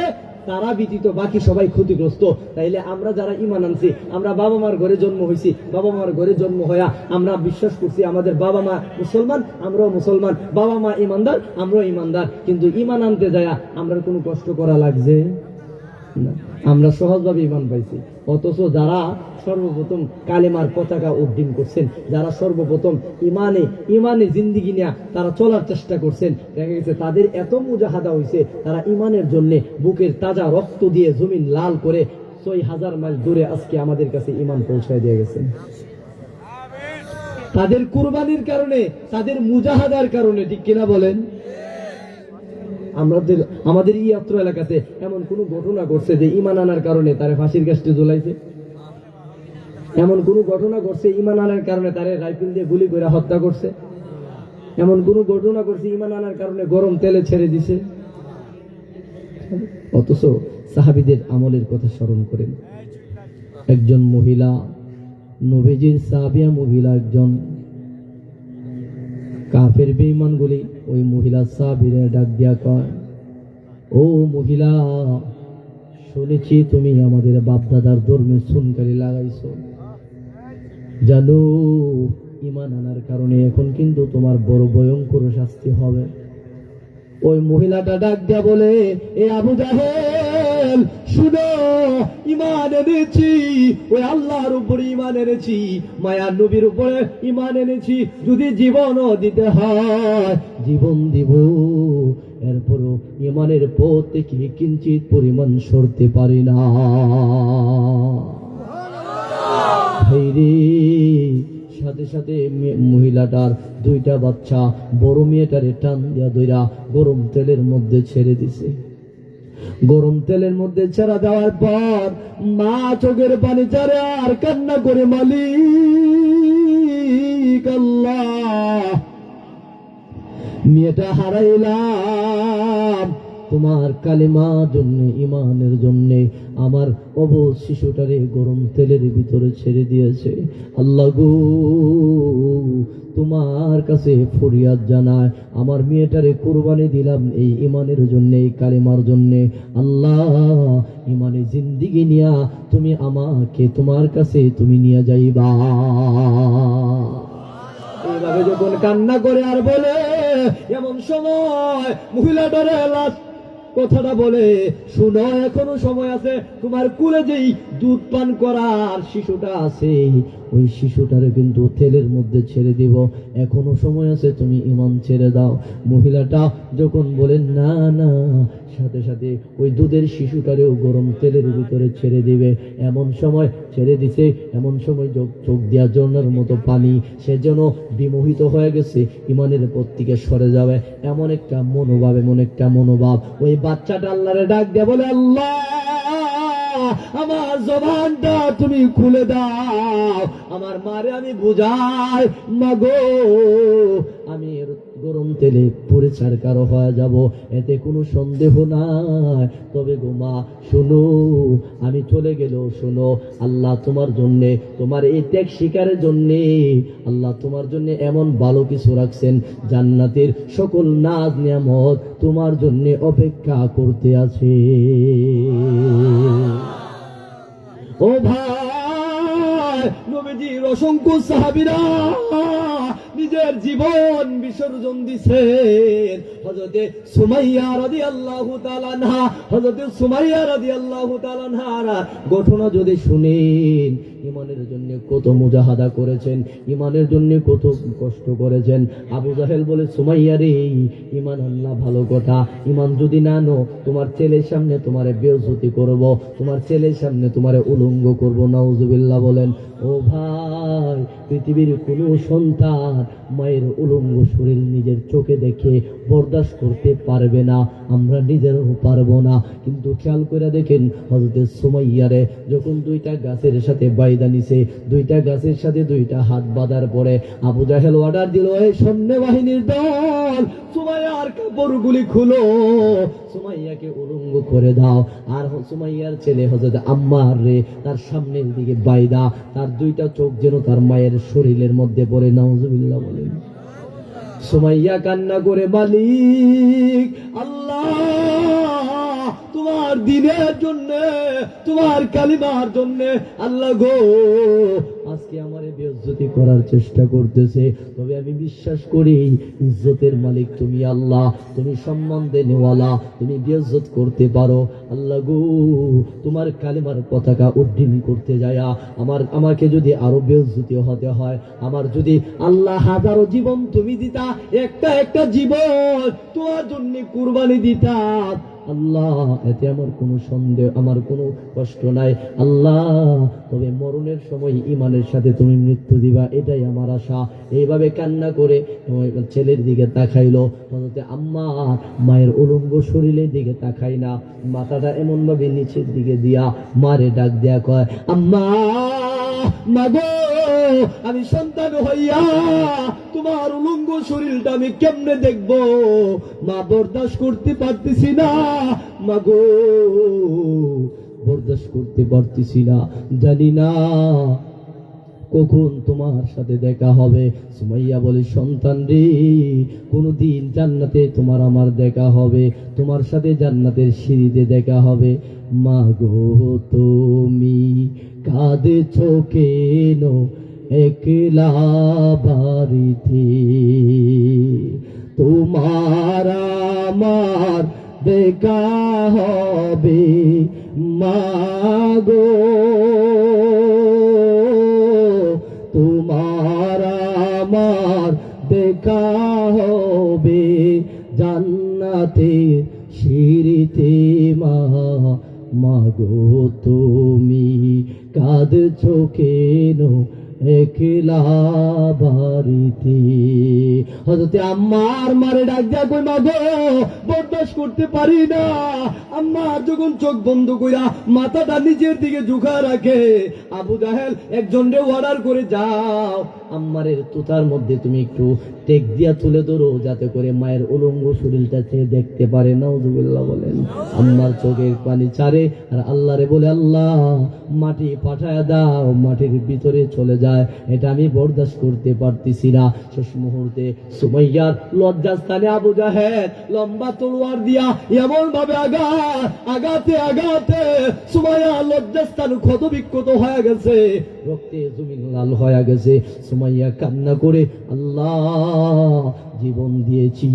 তারা ব্যতীত বাকি সবাই ক্ষতিগ্রস্ত। তাইলে আমরা যারা ঈমান আনছি, আমরা বাবা মার ঘরে জন্ম হয়েছি, বাবা মার ঘরে জন্ম হইয়া আমরা বিশ্বাস করছি আমাদের বাবা মা মুসলমান, আমরাও মুসলমান, বাবা মা ঈমানদার, আমরাও ঈমানদার। কিন্তু ঈমান আনতে যায়া আমরা কোনো কষ্ট করা লাগছে না, আমরা সহজভাবে ঈমান পাইছি। অথচ যারা সর্বপ্রথম কালেমার পতাকা উড্ডীন করছেন, যারা সর্বপ্রথম ইমানে জিন্দিগি নিয়ে তারা চলার চেষ্টা করছেন, দেখা গেছে তাদের এত মুজাহাদা হয়েছে, তারা ইমানের জন্য বুকের তাজা রক্ত দিয়ে জমিন লাল করে 6000 মাইল দূরে আজকে আমাদের কাছে ইমান পৌঁছায় দিয়ে গেছেন। তাদের কুরবানির কারণে, তাদের মুজাহাদার কারণে, ঠিক কিনা বলেন? আমাদের এই অত্র এলাকাতে এমন কোন ঘটনা ঘটছে যে ঈমান আনার কারণে তারে ফাঁসির কাস্টে ঝুলাইছে? এমন কোন ঘটনা ঘটছে ঈমান আনার কারণে তারে রাইফেল দিয়ে গুলি করে হত্যা করছে? এমন কোন ঘটনা ঘটছে ঈমান আনার কারণে গরম তেলে ছেড়ে দিছে? অথচ সাহাবীদের আমলের কথা স্মরণ করেন। একজন মহিলা, নবীজির সাহাবিয়া মহিলা, একজন কাফের বেঈমানগুলি ওই মহিলা সাহাবীরে ডাক দিয়া কয়, ও মহিলা, শুনেছি তুমি আমাদের বাপদাদার ধর্মে সুনকারি লাগাইছো, জানো ঈমান আনার কারণে এখন কিন্তু তোমার বড় ভয়ঙ্কর শাস্তি হবে। ওই মহিলাটা ডাক দিয়া বলে, এ আবু জাহেল শুনো, ঈমান এনেছি, ওই আল্লাহর উপরে ঈমান এনেছি, মায়ার নবীর উপরে ঈমান এনেছি, যদি জীবনও দিতে হয় জীবন দিব, এরপরও ঈমানের পথ থেকে কিঞ্চিত পরিমাণ সরতে পারি না। সাথে সাথে মহিলাটার 2টা বাচ্চা বড় মেয়েটারে টান দিয়া ধইরা গরম তেলের মধ্যে ছেড়ে দিছে। গরম তেলের মধ্যে ছেড়া দেওয়ার পর মা চোখের পানি ছাড়ে আর কান্না করে, মালিক আল্লাহ, মেয়েটা হারাইলাম, তোমার কালিমা জন্য, ঈমানের জন্য আমার অবশ শিশুটারে গরম তেলের ভিতরে ছেড়ে দিয়েছে। আল্লাহ গো, তোমার কাছে ফরিয়াদ জানায়, আমার মেয়েটারে কুরবানি দিলাম এই ঈমানের জন্য, এই কালিমার জন্য। আল্লাহ, ঈমানে জিন্দেগি নিয়া তুমি আমাকে তোমার কাছে তুমি নিয়ে যাইবা। এইভাবে যখন কান্না করে আর বলে, এমন সময় মহিলাটারে লাশ কথাটা বলে, শুনো, এখনো সময় আছে, তোমার কুলে যেই দুধ পান করার শিশুটা আছে, ওই শিশুটারে কিন্তু তেলের মধ্যে ছেড়ে দিব, এখনো সময় আছে, তুমি ঈমান ছেড়ে দাও। মহিলাটা যখন বলেন না না, সাথে সাথে ওই দুধের শিশুটারেও গরম তেলের ভিতরে ছেড়ে দিবে। এমন সময় ছেড়ে দিছে, এমন সময় চোখ দিয়া ঝর্ণার মতো পানি, সে যেন বিমোহিত হয়ে গেছে, ঈমানের পথ থেকে সরে যাবে, এমন একটা মনোভাব, এমন একটা মনোভাব। ওই বাচ্চাটা আল্লাহরে ডাক দিয়ে বলে, আল্লাহ, আমার জবানটা তুমি খুলে দাও, আমার মারে আমি বুঝাই, মাগো আমি গরম তেলে পুড়ে ছারকার হয়ে যাব, এতে কোনো সন্দেহ নাই। তবে গো মা, শোনো, আমি চলে গেল, শোনো, আল্লাহ তোমার জন্যে, তোমার এই ত্যাগ শিকারের জন্যে আল্লাহ তোমার জন্য এমন ভালো কিছু রাখছেন, জান্নাতের সকল নাজ নিয়ামত তোমার জন্য অপেক্ষা করতে আছে। ও ভাই, নবীজির অসংখ্য সাহাবীরা নিজের জীবন বিসর্জন দিছেন। হযরতে সুমাইয়া রাদিয়াল্লাহু তাআলা আনহা, হযরতে সুমাইয়া রাদিয়াল্লাহু তাআলা আনহার ঘটনা যদি শুনেন, ঈমানের জন্য কত মুজাহাদা করেছেন, ঈমানের জন্য কত কষ্ট করেছেন। আবু জাহেল বলে, সুমাইয়া রে, ঈমান আনলা ভালো কথা, ঈমান যদি না নো, তোমার ছেলের সামনে তোমারে বেইজ্জতি করব, তোমার ছেলের সামনে তোমারে উলঙ্গ করব, নাউজুবিল্লাহ বলেন। ও ভাই, পৃথিবীর কোনো সন্তান মায়ের উলঙ্গ শরীর নিজের চোখে দেখে বরদাস্ত করতে পারবে না, আমরা নিজেরও পারবো না। কিন্তু খেয়াল করে দেখেন হযরত সুমাইয়ারে যখন দুইটা গাছের সাথে বাইদা নিছে, দুইটা গাছের সাথে দুইটা হাত বাঁধার পরে আবু জাহেল অর্ডার দিল, এই সৈন্য বাহিনীর দল, সুমাইয়ার কাপড়গুলি খুলো, সুমাইয়াকে উলঙ্গ করে দাও। আর সুমাইয়ার ছেলে হযরত আম্মার রে তার সামনের দিকে বাইদা, তার দুইটা চোখ যেন তার মায়ের শরীরের মধ্যে পড়ে। নাউজুবিল্লাহ বলেন। সুমাইয়া কান্না করে, মালিক আল্লাহ, তোমার দিনের জন্য, তোমার কালিমার জন্য আল্লাহ গো, আজকে আমারে বেইজ্জতি করার চেষ্টা করতেছে, তবে আমি বিশ্বাস করি ইজ্জতের মালিক তুমি আল্লাহ, তুমি সম্মান দেনেওয়ালা, তুমি বেইজ্জত করতে পারো। আল্লাহ গো, তোমার কালিমার পতাকা উড্ডীন করতে যায়া আমাকে যদি আরো বেইজ্জতি হতে হয়, আমার যদি আল্লাহ হাজারো জীবন তুমি দিতা, একটা একটা জীবন তোমার জন্য কুরবানি দিতা আল্লাহ, এতে আমার কোনো সন্দেহ, আমার কোনো কষ্ট নাই আল্লাহ, তবে মরণের সময় ইমানের সাথে তুমি মৃত্যু দিবা, এটাই আমার আশা। এইভাবে কান্না করে ছেলের দিকে তাকাইলো। আম্মা মায়ের উলঙ্গ শরীরের দিকে তাকাই না, মাথাটা এমন ভাবে নিচের দিকে দিয়া মারে ডাক দেয়া কয়, আম্মা মাগো, আমি সন্তান হইয়া তোমার উলঙ্গ শরীরটা আমি কেমনে দেখবো, মা বরদাস্ত করতে পারতেছি না, মাগো বরদাস্ত করতে পারতেছি না, জানি না কখন তোমার সাথে দেখা হবে। সুমাইয়া বলে, সন্তান রে, কোনদিন জান্নাতে তোমার আমার দেখা হবে, তোমার সাথে জান্নাতের সিঁড়িতে দেখা হবে। মাগো তুমি কাঁদছো কেন একলা বাড়িতে, তোমার আমার দেখা হবে মাগো, তোমার আমার দেখা হবে জান্নাতে সিঁড়িতে, মাগো তুমি কাঁদছো কেন একলা বাড়িতে। হযরত আম্মার মারে ডাক দেয়া কই, মাগো বরদাস্ত করতে পারি না। আম্মা যখন চোখ বন্ধ কইরা মাথাটা নিচের দিকে ঝুঁকা রাখে, আবু জাহেল একজনরে অর্ডার করে, যাও আম্মারের তুতার মধ্যে তুমি একটু টেক দিয়া তুলে ধরো, যাতে করে মায়ের উলঙ্গ শরীরটা চেয়ে দেখতে পারে। নাউজুবিল্লাহ বলেন। আম্মার চোখের পানি ছাড়ে আর আল্লাহরে বলে, আল্লাহ মাটি পাঠায় দাও, মাটির ভিতরে চলে যায়, এটা আমি বরদাস্ত করতে পারতেছি না। শেষ মুহূর্তে সুমাইয়ার লজ্জাস্থানে আবু জাহেল লম্বা তলোয়ার দিয়া এমন ভাবে আগাতে আগাতে সুমাইয়া লজ্জাস্থান ক্ষত বিক্ষত হয়ে গেছে, রক্তে জমিন লাল হয়ে গেছে। সুমাইয়া কান্না করে, আল্লাহ জীবন দিয়েছি,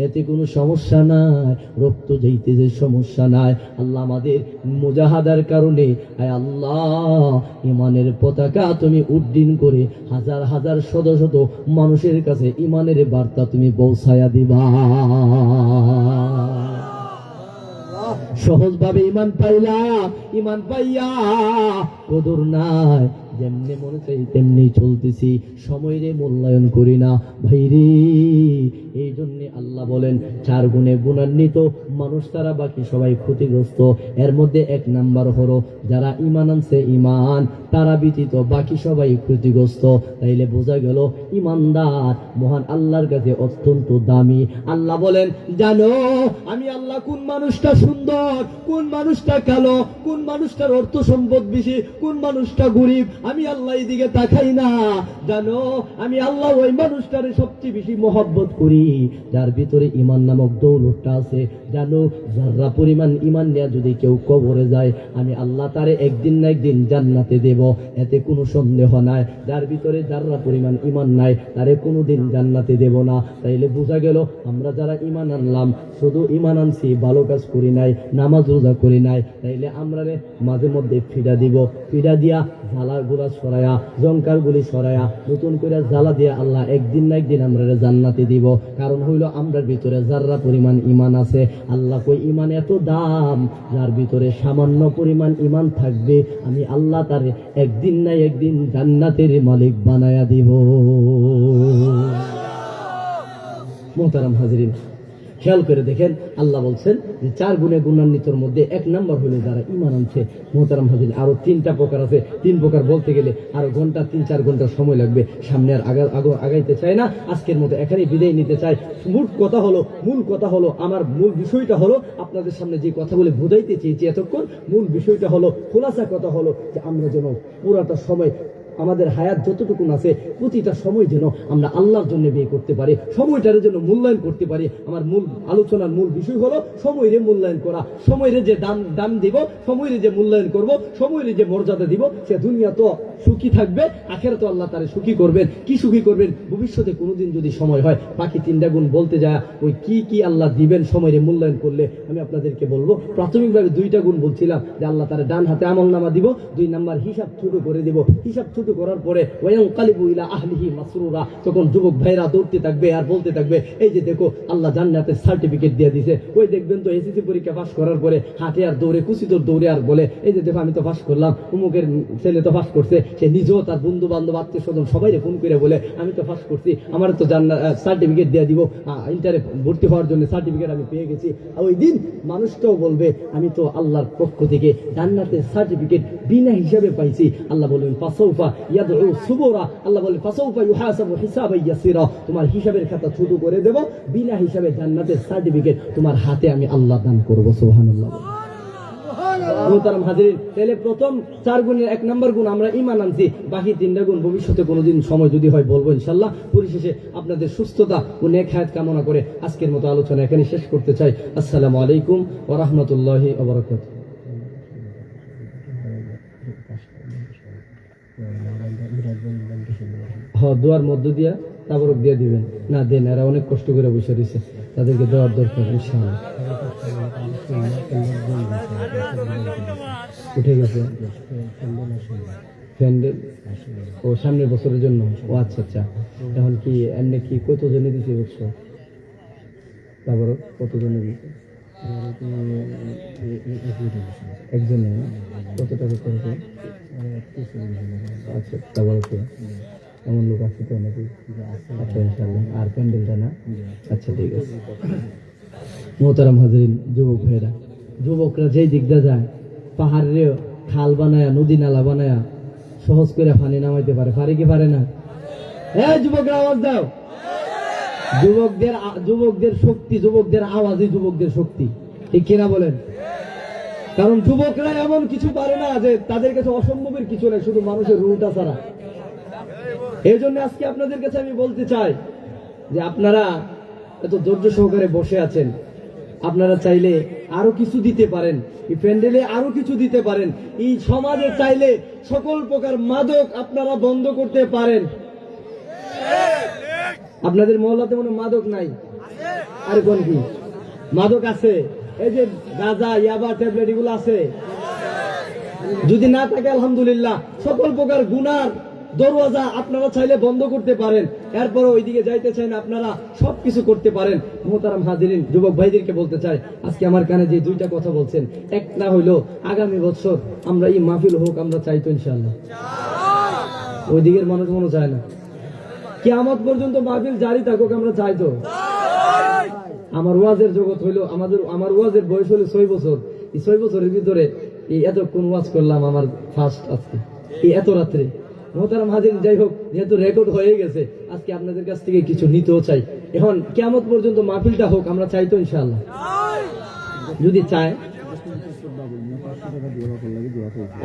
এতে কোনো সমস্যা নাই, রক্ত যাইতেছে সমস্যা নাই, আল্লাহ আমাদের মুজাহাদার কারণে আয় আল্লাহ ইমানের পতাকা তুমি উড্ডীন করে হাজার হাজার শত শত মানুষের কাছে ইমানের বার্তা তুমি পৌঁছায়া দিবা। সহজভাবে ইমান পাইলাম, ইমান পাইয়া কদর নাই, যেমনি মনে চাই তেমনি চলতেছি, সময়ের মূল্যায়ন করি না ভাইরে। এই জন্য আল্লাহ বলেন, 4 গুণে গুণান্বিত মানুষ তারা, বাকি সবাই ক্ষতিগ্রস্ত। এর মধ্যে 1 নাম্বার হলো যারা ইমান আনছে, ইমান তারা ব্যতীত বাকি সবাই ক্ষতিগ্রস্ত। তাইলে বোঝা গেল ইমানদার মহান আল্লাহর কাছে অত্যন্ত দামি। আল্লাহ বলেন, জানো আমি আল্লাহ কোন মানুষটা সুন্দর, কোন মানুষটা কালো, কোন মানুষটার অর্থ সম্পদ বেশি, কোন মানুষটা গরিব, আমি আল্লাহ এদিকে তাকাই না। জানো আমি আল্লাহ ওই মানুষটারে সবচেয়ে বেশি মহব্বত করি যার ভিতরে ইমান নামক দৌলতটা আছে। জানো যারা পরিমাণ ইমান নিয়ে যদি কেউ কবরে যায়, আমি আল্লাহ তারে একদিন না একদিন জান্নাতে দেব, এতে কোনো সন্দেহ নাই। যার ভিতরে যারা পরিমাণ ইমান নাই, তারে কোনোদিন জান্নাতে দেব না। তাইলে বোঝা গেল আমরা যারা ইমান আনলাম, শুধু ইমান আনছি, ভালো কাজ করি নাই, নামাজ রোজা করি নাই, তাইলে আমরা মাঝে মধ্যে ফিডা দিব, ফিডা দিয়া গুলা সরায়া, জঙ্কার গুলি সরায়া, নতুন করে জ্বালা দিয়া আল্লাহ একদিন না একদিন আমরা জান্নাতে দিব। কারণ হইল আমরার ভিতরে যাররা পরিমাণ ইমান আছে। আল্লাহ কই ইমান এত দাম, যার ভিতরে সামান্য পরিমাণ ইমান থাকবে আমি আল্লাহ তার একদিন না একদিন জান্নাতের মালিক বানায়া দিব। মুহতারাম হাজিরিন, খেয়াল করে দেখেন, আল্লাহ বলছেন যে 4 গুণে গুণান্বিতর মধ্যে 1 নাম্বার হলো যারা ঈমান আনছে। মুহতারাম হাজিরিন, আরো 3টা প্রকার আছে। 3 প্রকার বলতে গেলে আরো ঘন্টা 3-4 ঘন্টা সময় লাগবে। সামনে আর আগাইতে চাই না, আজকের মতো এখানেই বিদায় নিতে চাই। মূল কথা হলো আমার মূল বিষয়টা হলো আপনাদের সামনে যে কথাগুলো বোঝাইতে চেয়েছি এতক্ষণ, মূল বিষয়টা হলো, খোলাসা কথা হলো যে আমরা যেন পুরাটা সময় আমাদের হায়াত যতটুকু আছে প্রতিটা সময় যেন আমরা আল্লাহর জন্য ব্যয় করতে পারি, সময়টার জন্য মূল্যায়ন করতে পারি। আমার মূল আলোচনার মূল বিষয় হলো সময়ের মূল্যায়ন করা, সময়ের যে দাম দিব, সময়ের যে মূল্যায়ন করব, সময়ের যে মর্যাদা দিব, সে দুনিয়া তো সুখী থাকবে, আখেরাতে আল্লাহ তারে সুখী করবেন। কি সুখী করবেন? ভবিষ্যতে কোনোদিন যদি সময় হয়, বাকি 3টা গুণ বলতে যায় ওই কি আল্লাহ দিবেন সময়ের মূল্যায়ন করলে আমি আপনাদেরকে বলবো। প্রাথমিকভাবে 2টা গুণ বলছিলাম যে আল্লাহ তারে ডান হাতে আমলনামা দিব, 2 নাম্বার হিসাব ছোট করে দিব। হিসাব ছোট করার পরে ওয়ায়ানকালিবু ইলা আহলিহি মাসরুরা, তখন যুবক ভাইরা দৌড়তে থাকবে আর বলতে থাকবে এই যে দেখো আল্লাহ জান্নাতের সার্টিফিকেট দিয়ে দিয়েছে। ওই দেখবেন তো এসএসসি পরীক্ষা পাস করার পরে হাঁটে আর দৌড়ে কুচিদর দৌড়ে আর বলে এই যে দেখো আমি তো পাস করলাম, অমুকের ছেলে তো পাস করছে। সে নিজেও তার বন্ধু বান্ধব আত্মীয় স্বজন সবাইকে ফোন করে বলে আমি তো পাস করছি, আমার তো সার্টিফিকেট দিয়ে দিব, ইন্টারে ভর্তি হওয়ার জন্য সার্টিফিকেট আমি পেয়ে গেছি। আর ওই দিন মানুষটাও বলবে আমি তো আল্লাহর পক্ষ থেকে জান্নাতের সার্টিফিকেট বিনা হিসাবে পাইছি। আল্লাহ বলবেন ফাসাউফা ইয়াদউ সুবুরা, আল্লাহ বলেন ফাসাউফা ইউহাসাবু হিসাবান ইয়াসিরা, তোমার হিসাবের খাতা ছোট করে দেব, বিনা হিসাবে জান্নাতের সার্টিফিকেট তোমার হাতে আমি আল্লাহ দান করব। সুবহানাল্লাহ। মুহতারাম হাজিরিন, তাহলে প্রথম 4 গুণের 1 নাম্বার গুণ আমরা ঈমান আনছি, বাকি 3টা গুণ ভবিষ্যতে কোনোদিন সময় যদি হয় বলবো ইনশাআল্লাহ। পরিশেষে আপনাদের সুস্থতা ও নেক হায়াত কামনা করে আজকের মতো আলোচনা এখানে শেষ করতে চাই। আসসালামু আলাইকুম ওয়া রাহমাতুল্লাহি ওয়া বারাকাতুহু। দোয়ার মধ্য দিয়া তাবরক দিয়ে দিবেন না, দেন, এরা অনেক কষ্ট করে বসে রয়েছে, তাদেরকে দেওয়ার দরকার ইনশাআল্লাহ। উঠে গেছে প্যান্ডেল ও সামনের বছরের জন্য। ও আচ্ছা আচ্ছা, এখন কি এমনি কি কতজনে দিতে বলছো? তাবরক কতজনে দিতে? একজনে। কত টাকা করেছে? আচ্ছা, তাবরকে এমন লোক আছে তো নাকি? আচ্ছা ইনশাআল্লাহ। আর প্যান্ডেলটা না? আচ্ছা ঠিক আছে। মুহতারাম হাজিরিন, যুবক ভাইরা, যুবকরা যেই দিকটা যায় পাহাড়ের খাল বানায়া, নদী নালা বানায়া সহজ করে পানি নামাইতে পারে কি পারে না? হ্যাঁ যুবকরা আওয়াজ দাও। যুবকদের শক্তি, যুবকদের আওয়াজই যুবকদের শক্তি, ঠিক কিনা বলেন? কারণ যুবকরা এমন কিছু পারে না যে তাদের কাছে অসম্ভবের কিছু নেই, শুধু মানুষের রুটা ছাড়া। এই জন্য আজকে আপনাদের কাছে আমি বলতে চাই যে আপনারা এত ধৈর্য সহকারে বসে আছেন, আপনারা চাইলে আরো কিছু দিতে পারেন, এই প্যান্ডেলে আরো কিছু দিতে পারেন, এই সমাজে চাইলে সকল প্রকার মাদক আপনারা বন্ধ করতে পারেন। আপনাদের মহল্লাতে মনে মাদক নাই? আরে কোন কি মাদক আছে? এই যে গাঁজা, ইয়াবা, ট্যাবলেট এগুলো আছে। যদি না থাকে আলহামদুলিল্লাহ, সকল প্রকার গুনার দরওয়াজা আপনারা চাইলে বন্ধ করতে পারেন। এরপরও ওইদিকে যাইতে চাই না, আপনারা সবকিছু করতে পারেন। মুহতারাম হাজিরিন, যুবক ভাইদেরকে বলতে চাই, আজকে আমার কানে যে 2টা কথা বলছেন, একটা হইলো আগামী বছর আমরা এই মাহফিল হোক, আমরা চাইতো ইনশাআল্লাহ। ওই দিকের মানুষ মনে চায় না। কিয়ামত পর্যন্ত মাহফিল জারি থাকুক, আমরা চাইতো। আমার ওয়াজের জগৎ হইলো, আমার ওয়াজের বয়স হলো 6 বছর। এই 6 বছরের ভিতরে এই এতক্ষণ ওয়াজ করলাম, আমার ফার্স্ট আজকে এই এত রাত্রে। মুহতারাম হাজির, যাই হোক, যেহেতু রেকর্ড হয়ে গেছে, আজকে আপনাদের কাছ থেকে কিছু নিতেও চাই। এখন কিয়ামত পর্যন্ত মাহফিলটা হোক, আমরা চাইতো ইনশাআল্লাহ। যদি চায়,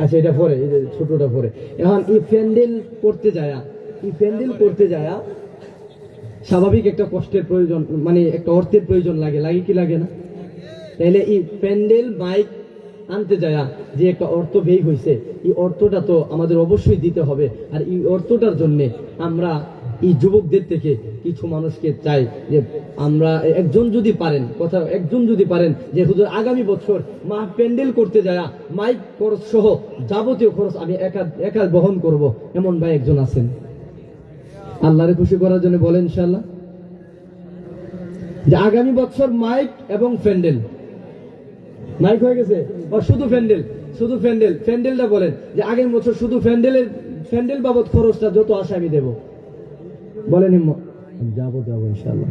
আচ্ছা এটা পরে, এই যে ছোটটা পরে। এখন এই প্যান্ডেল করতে যায় স্বাভাবিক একটা কষ্টের প্রয়োজন, মানে একটা অর্থের প্রয়োজন লাগে কি লাগে না? তাহলে এই প্যান্ডেল মাইক আনতে যায় যে একটা অর্থ ব্যয় হয়েছে, এই অর্থটা তো আমাদের অবশ্যই দিতে হবে। আর এই অর্থটার জন্য আমরা এই যুবকদের থেকে কিছু মানুষকে চাই যে আমরা একজন যদি পারেন যে হুজুর আগামী বছর মা প্যান্ডেল করতে যায় মাইক খরচ সহ যাবতীয় খরচ আমি একা বহন করব, এমন ভাই একজন আছেন? আল্লাহরে খুশি করার জন্য বলেন ইনশাআল্লাহ যে আগামী বছর মাইক এবং প্যান্ডেল, মাইক হয়ে গেছে শুধু প্যান্ডেলটা বলেন যে আগামী বছর শুধু প্যান্ডেল বাবদ খরচটা যত আসে আমি দেব। বলেন যাবো ইনশাআল্লাহ।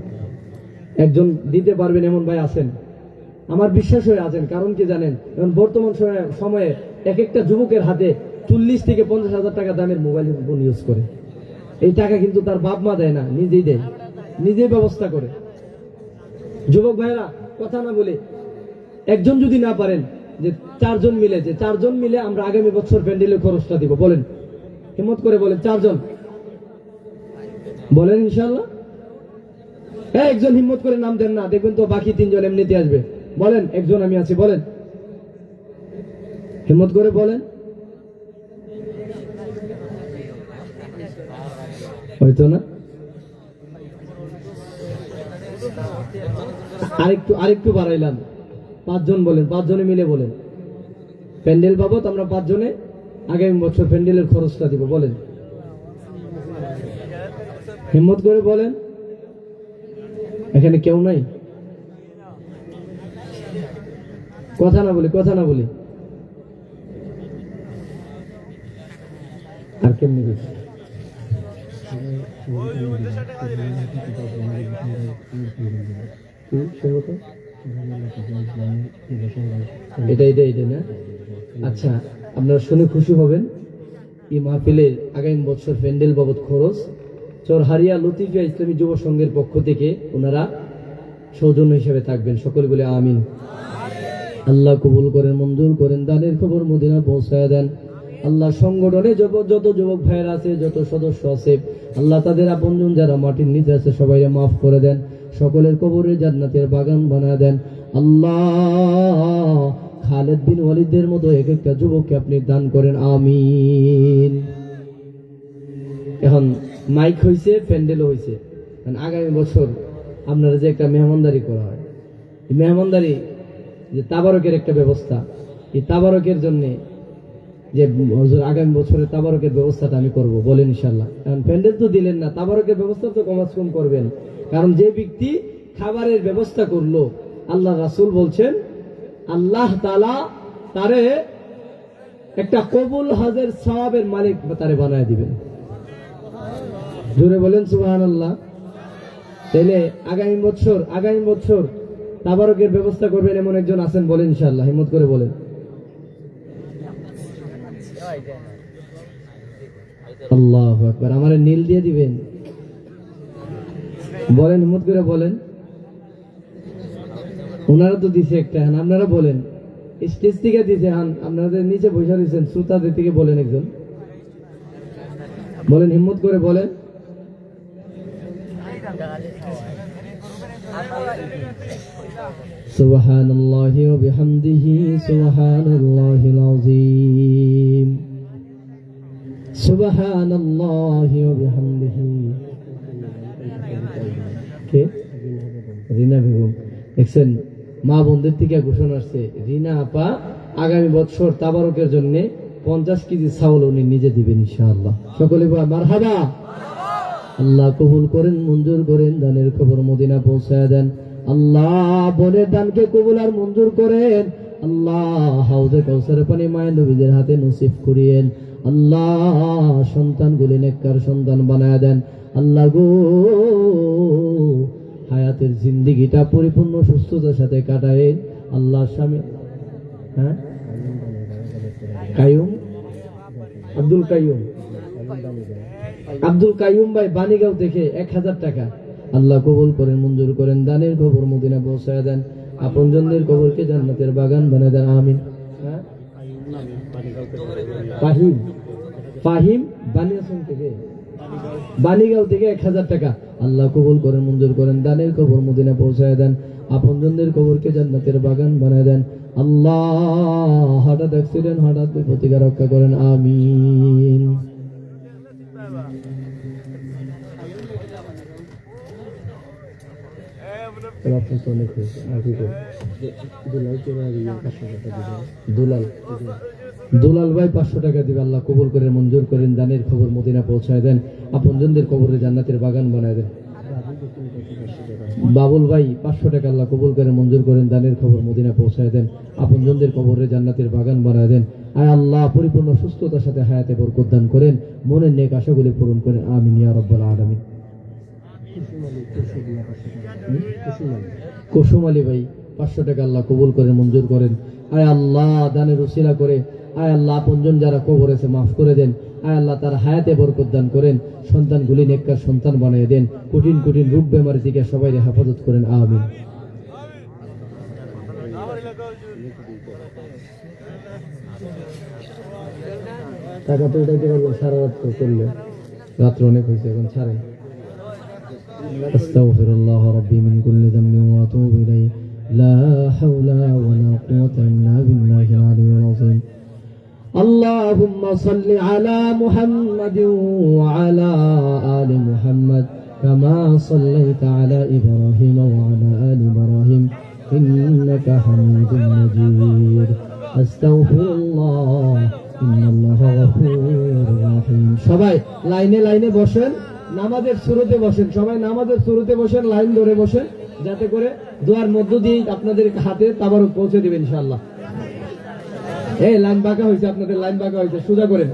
একজন দিতে পারবেন এমন ভাই আছেন? আমার বিশ্বাস হয়ে আছেন। কারণ কি জানেন, এখন বর্তমান সময়ে এক একটা যুবকের হাতে 40 থেকে 50,000 টাকা দামের মোবাইল ফোন ইউজ করে। এই টাকা কিন্তু তার বাপ মা দেয় না, নিজেই দেয়, নিজেই ব্যবস্থা করে। যুবক ভাইরা কথা না বলে একজন যদি না পারেন যে চারজন মিলে আমরা আগামী বছর প্যান্ডেলের খরচটা দিব, বলেন হিম্মত করে বলেন, 4 জন বলেন ইনশাআল্লাহ। হ্যাঁ, একজন হিম্মত করে নাম দেন না, দেখবেন তো বাকি 3 জন এমনিতে আসবে। বলেন একজন আমি আছি, বলেন হিম্মত করে বলেন। হয়তো না, আরেকটু বাড়াইলাম, 5 জন বলেন, 5 জনে মিলে বলেন প্যান্ডেল বাবদ আমরা 5 জনে আগামী বছর প্যান্ডেলের খরচটা দিব, বলেন হিম্মত করে বলেন। এখানে কেউ নাই? কথা না বলি আর কেমনি গেছে? এটা না? আচ্ছা, আপনারা শুনে খুশি হবেন, এই মাহফিলের আগামী বছর প্যান্ডেল বাবদ খরচ চরহারিয়া লতিফিয়া ইসলামী যুব সংঘের পক্ষ থেকে ওনারা সৌজন্য হিসেবে থাকবেন। সকলে বলে আমিন। আল্লাহ কবুল করেন, মঞ্জুর করেন, দানের খবর মদিনা পৌঁছায় দেন। আল্লাহ সংগঠনে যত যুবক ভাইয়েরা আছে, যত সদস্য আছে, আল্লাহ তাদের আপনজন যারা মাটির নিচে আছে সবাই মাফ করে দেন, সকলের কবরে জান্নাতের বাগান বানায় দেন। আল্লাহ খালেদ বিন ওয়ালিদের মতো এক একটা যুবককে আপনি দান করেন, আমিন। এখন মাইক হয়েছে, প্যান্ডেলও হয়েছে, আগামী বছর আপনারা যে একটা মেহমানদারি করা হয়, মেহমানদারি যে তাবারকের একটা ব্যবস্থা, এই তাবারকের জন্য যে আগামী বছরের তাবারকের ব্যবস্থাটা আমি করব, বলেন ইনশাআল্লাহ। কারণ প্যান্ডেল তো দিলেন না, তাবারকের ব্যবস্থা তো কম করবেন। কারণ যে ব্যক্তি খাবারের ব্যবস্থা করলো, আল্লাহ রাসূল বলছেন আল্লাহ তাআলা তারে একটা কবুল হজের সওয়াবের মালিক তারে বানায় দিবেন। জোরে বলেন সুবহানাল্লাহ। তাহলে আগামী বছর তাবারকের ব্যবস্থা করবেন এমন একজন আছেন, বলেন ইনশাআল্লাহ, হিম্মত করে বলেন। আল্লাহু আকবার। আমারে নীল দিয়ে দিবেন, বলেন হিম্মত করে বলেন। ওনারা তো দিছে একটা, আপনারা বলেন, স্টেজ থেকে দিছে, আপনাদের নিচে বসে রয়েছেন শ্রোতাদের থেকে বলেন একজন, বলেন হিম্মত করে বলেন। সুবহানাল্লাহি ওয়া বিহামদিহি সুবহানাল্লাহিল আযীম, সুবহানাল্লাহি ওয়া বিহামদিহি। কে? রিনা বেগম। দেখছেন, মা বোনদের থেকে ঘোষণা আসছে, রিনা আপা আগামী বছর তাবারকের জন্য 50 কেজি চাউল উনি নিজে দিবেন ইনশাআল্লাহ। সকলে বলেন মারহাবা। আল্লাহ কবুল করেন, মঞ্জুর করেন, দানের খবর মদিনা পৌঁছায় দেন। আল্লাহ বোনের দানকে কবুল আর মঞ্জুর করেন। আল্লাহ হাউজে কাউসারের পানি মায়ের নবীদের হাতে নসিব করিয়েন। আল্লাহ সন্তানগুলি নেককার সন্তান বানায় দেন। আল্লাহ গো হায়াতের জিন্দেগিটা পরিপূর্ণ সুস্থতার সাথে কাটায়েন। আল্লাহ স্বামী কাইয়ুম, আব্দুল কাইয়ুম ভাই বাণীগাঁও থেকে 1000 টাকা আল্লাহ কবুল করেন, মঞ্জুর করেন, দানের খবর মদিনা পৌঁছায় দেন। আপনজনদের কবরকে জান্নাতের বাগান বানায় দেন, আমিন। ফাহিম বাণীগাঁও থেকে 1000 টাকা আল্লাহ কবুল করেন, মঞ্জুর করেন, দানের খবর মদিনা পৌঁছায় দেন। আপনজনদের কবরকে জান্নাতের বাগান বানায় দেন। আল্লাহ হঠাৎ অ্যাক্সিডেন্ট, হঠাৎ বিপত্তিকে রক্ষা করেন, আমিন। আপনার তো অনেক হয়েছে, আর কি করবো? দুলাল দুলাল ভাই 500 টাকা দিবে। আল্লাহ কবুল করে মঞ্জুর করেন, দানের খবর মদিনা পৌঁছায় দেন, আপনজনদের কবরে জান্নাতের বাগান বানায় দেন। বাবুল ভাই 500 টাকা আল্লাহ কবুল করে মঞ্জুর করেন, দানের খবর মদিনা পৌঁছায় দেন, আপনজনদের কবরে জান্নাতের বাগান বানায় দেন। আয় আল্লাহ পরিপূর্ণ সুস্থতার সাথে হায়াতে বরকত দান করেন, মনের নেক আশাগুলি পূরণ করেন, আমিন ইয়া রাব্বাল আলামিন। কুসুম আলী ভাই 500 টাকা আল্লাহ কবুল করে মঞ্জুর করেন। আয় আল্লাহ দানের উসিলা করে আয় আল্লাহ আপনজন যারা কবর আছে মাফ করে দেন। আয় আল্লাহ তার হায়াতে বরকত দান করেন, সন্তানগুলি নেককার সন্তান বানিয়ে দেন, কঠিন কঠিন রোগ বেমারি থেকে সবাই হেফাজত করেন, আমিন। টাকা তো উঠাইতে পারবেন সারা রাত করলে, রাত্র অনেক হয়েছে, এখন ছাড়েন। আস্তাগফিরুল্লাহ রাব্বি মিন কুল্লি যামবিন ওয়া আতুবু ইলাইহি লা হাওলা ওয়া লা কুওয়াতা ইল্লা বিল্লাহিল আলিয়্যিল আযীম। আল্লাহুম্মা সাল্লি আলা মুহাম্মাদিন ওয়া আলা আলি মুহাম্মাদ কামা সাল্লাইতা আলা ইব্রাহিম ওয়া আলা আলি ইব্রাহিম ইন্নাকা হামিদুম মাজিদ। আস্তাগফিরুল্লাহ ইন্নাল্লাহা গফুরুর রাহিম। সবাই লাইনে লাইনে বসেন, নামাজের শুরুতে বসেন, সবাই নামাজের শুরুতে বসেন, লাইন ধরে বসেন, যাতে করে দোয়ার মধ্য দিয়ে আপনাদের হাতে তাবারক পৌঁছে দিবেন ইনশাআল্লাহ। এই লাইন বাঁকা হয়েছে, আপনাদের লাইন বাঁকা হয়েছে, সোজা করেন।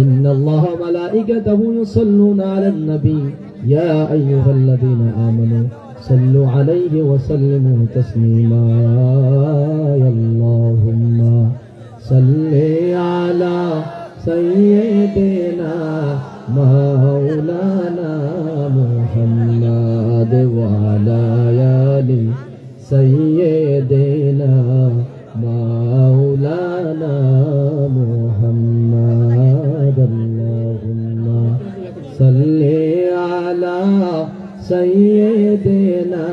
ইন্নাল্লাহা ওয়া মালাইকাতাহু ইউসাল্লুনা আলান নবী ইয়া আইয়ুহাল্লাযীনা আমানু সাল্লু আলাইহি ওয়া সাল্লিমু তাসলিমা। আল্লাহুম্মা সাল্লি আলা সাইয়্যিদিনা মাওলানা মুহাম্মাদ ওয়া আলা আলি সাইয়্যিদিনা মাওলানা মুহাম্মাদ। আল্লাহুম্মা সাল্লি আলা সাইয়্যিদিনা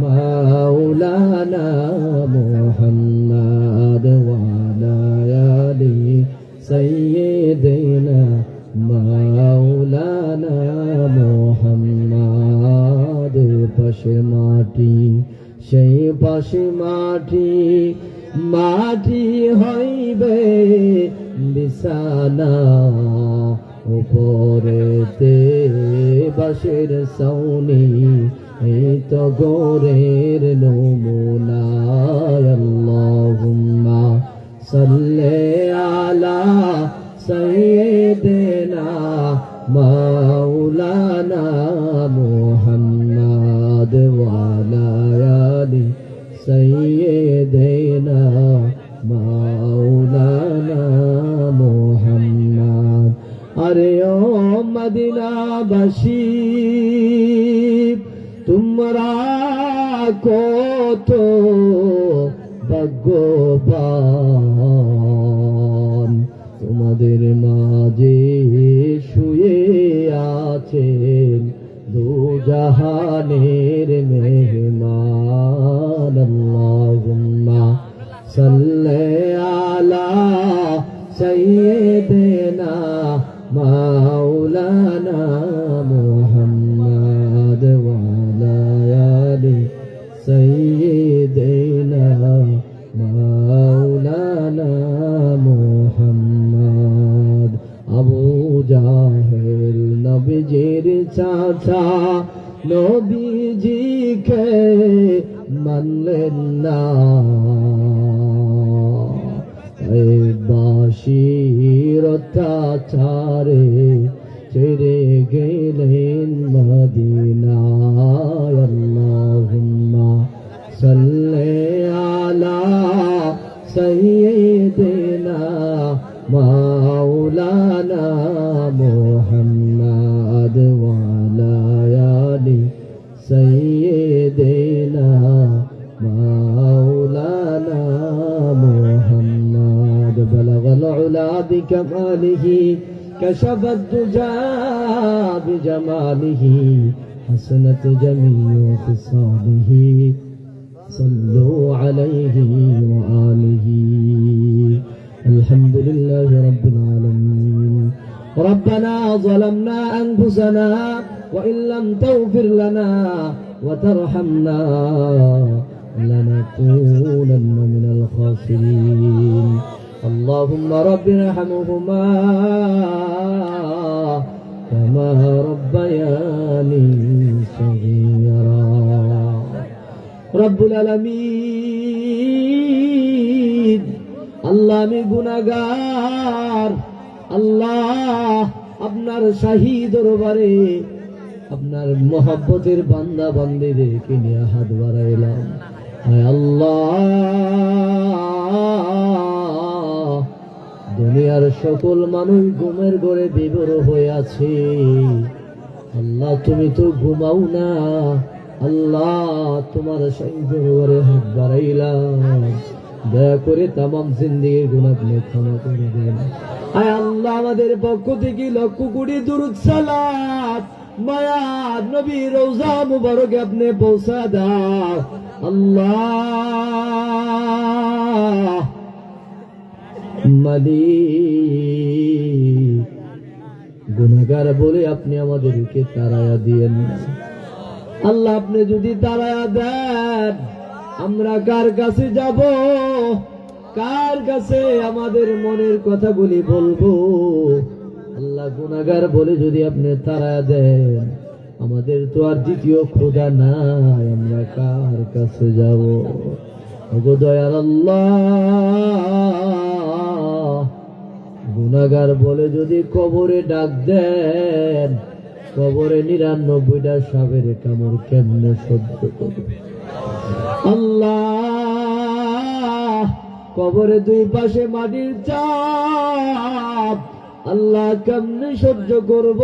মাওলানা মুহাম্মাদ ওয়া আলা আলি সাইয়্যিদিনা মাওলানা মুহাম্মাদ। পাশে মাটি সেই পাশে মাটি, মাটি হইবে বিছানা, উপরেতে বাঁশের ছাউনি, এই তো গোরের নমুনা। আল্লাহুম্মা সাল্লি আলা সাইয়্যিদিনা মাওলানা মুহাম্মাদ ওয়া আলা আলি সাইয়্যিদিনা মাওলানা মুহাম্মাদ। আরে ও মদিনাবাসী, তোমরা কত ভাগ্যবান, তোমাদের মাঝে শুয়ে আছেন দু জাহানের মেহমান। আল্লাহুম্মা সাল্লি আলা সাইয়্যিদিনা মাওলানা মুহাম্মাদ ওয়া আলা আলি সাইয়্যিদিনা মাওলানা মুহাম্মাদ। আবু জাহেল নবীজির চাচা, নবীজিকে মানলেন না, বাশির অত্যাচারে ছেড়ে গেলেন মদিনায়। আল্লাহুম্মা সাল্লি আলা সাইয়্যিদিনা মাওলানা মুহাম্মাদ ওয়া আলা আলি সাইয়্যিদিনা মাওলানা মুহাম্মাদ। বালাগাল উলা বিকামালিহি কাশাফাত দুজা বিজামালিহি হাসানাত জামিউ খিসালিহি সাল্লু আলাইহি ওয়া আলিহি। আলহামদুলিল্লাহি রাব্বিল আলামিন। ربنا ظلمنا أنفسنا وإن لم تغفر لنا وترحمنا لنكونن من الخاسرين اللهم رب ارحمهما كما ربياني صغيرا رب العالمين আল্লাহ আমি গুনাহগার আল্লাহ আপনার শাহী দরবারে আপনার মহব্বতের বান্দা বান্দীদেরকে নিয়ে হাত বাড়াইলাম হায় আল্লাহ দুনিয়ার সকল মানুষ ঘুমের ঘরে বিভোর হয়ে আছে আল্লাহ তুমি তো ঘুমাও না আল্লাহ তোমার শাহী দরবারে হাত বাড়াইলাম দয়া করে তামাম জিন্দেগীর গুনাহ আপনি ক্ষমা করে দেন আয় আল্লাহ আমাদের পক্ষ থেকে লক্ষ কোটি দুরূদ সালাত মায়ার নবী রওজা মুবারকে আপনি পৌঁছা দাও আল্লাহ মালিক গুনাহগার বলে আপনি আমাদেরকে তাড়ায়া দিয়েন না আল্লাহ আপনি যদি তাড়ায়া দেন আমরা কার কাছে যাব কার কাছে আমাদের মনের কথাগুলি বলবো আল্লাহ গুনাহগার বলে যদি আপনি তাড়ায়া দেন আমাদের তো আর দ্বিতীয় খোদা নাই আমরা কার কাছে যাব ওগো দয়ার আল্লাহ গুনাহগার বলে যদি কবরে ডাক দেন কবরে ৯৯টা সাপের কামড় কেমনে সহ্য করবে আল্লাহ কবরে দুই পাশে মাটির চাপ আল্লাহ কেমনে সহ্য করব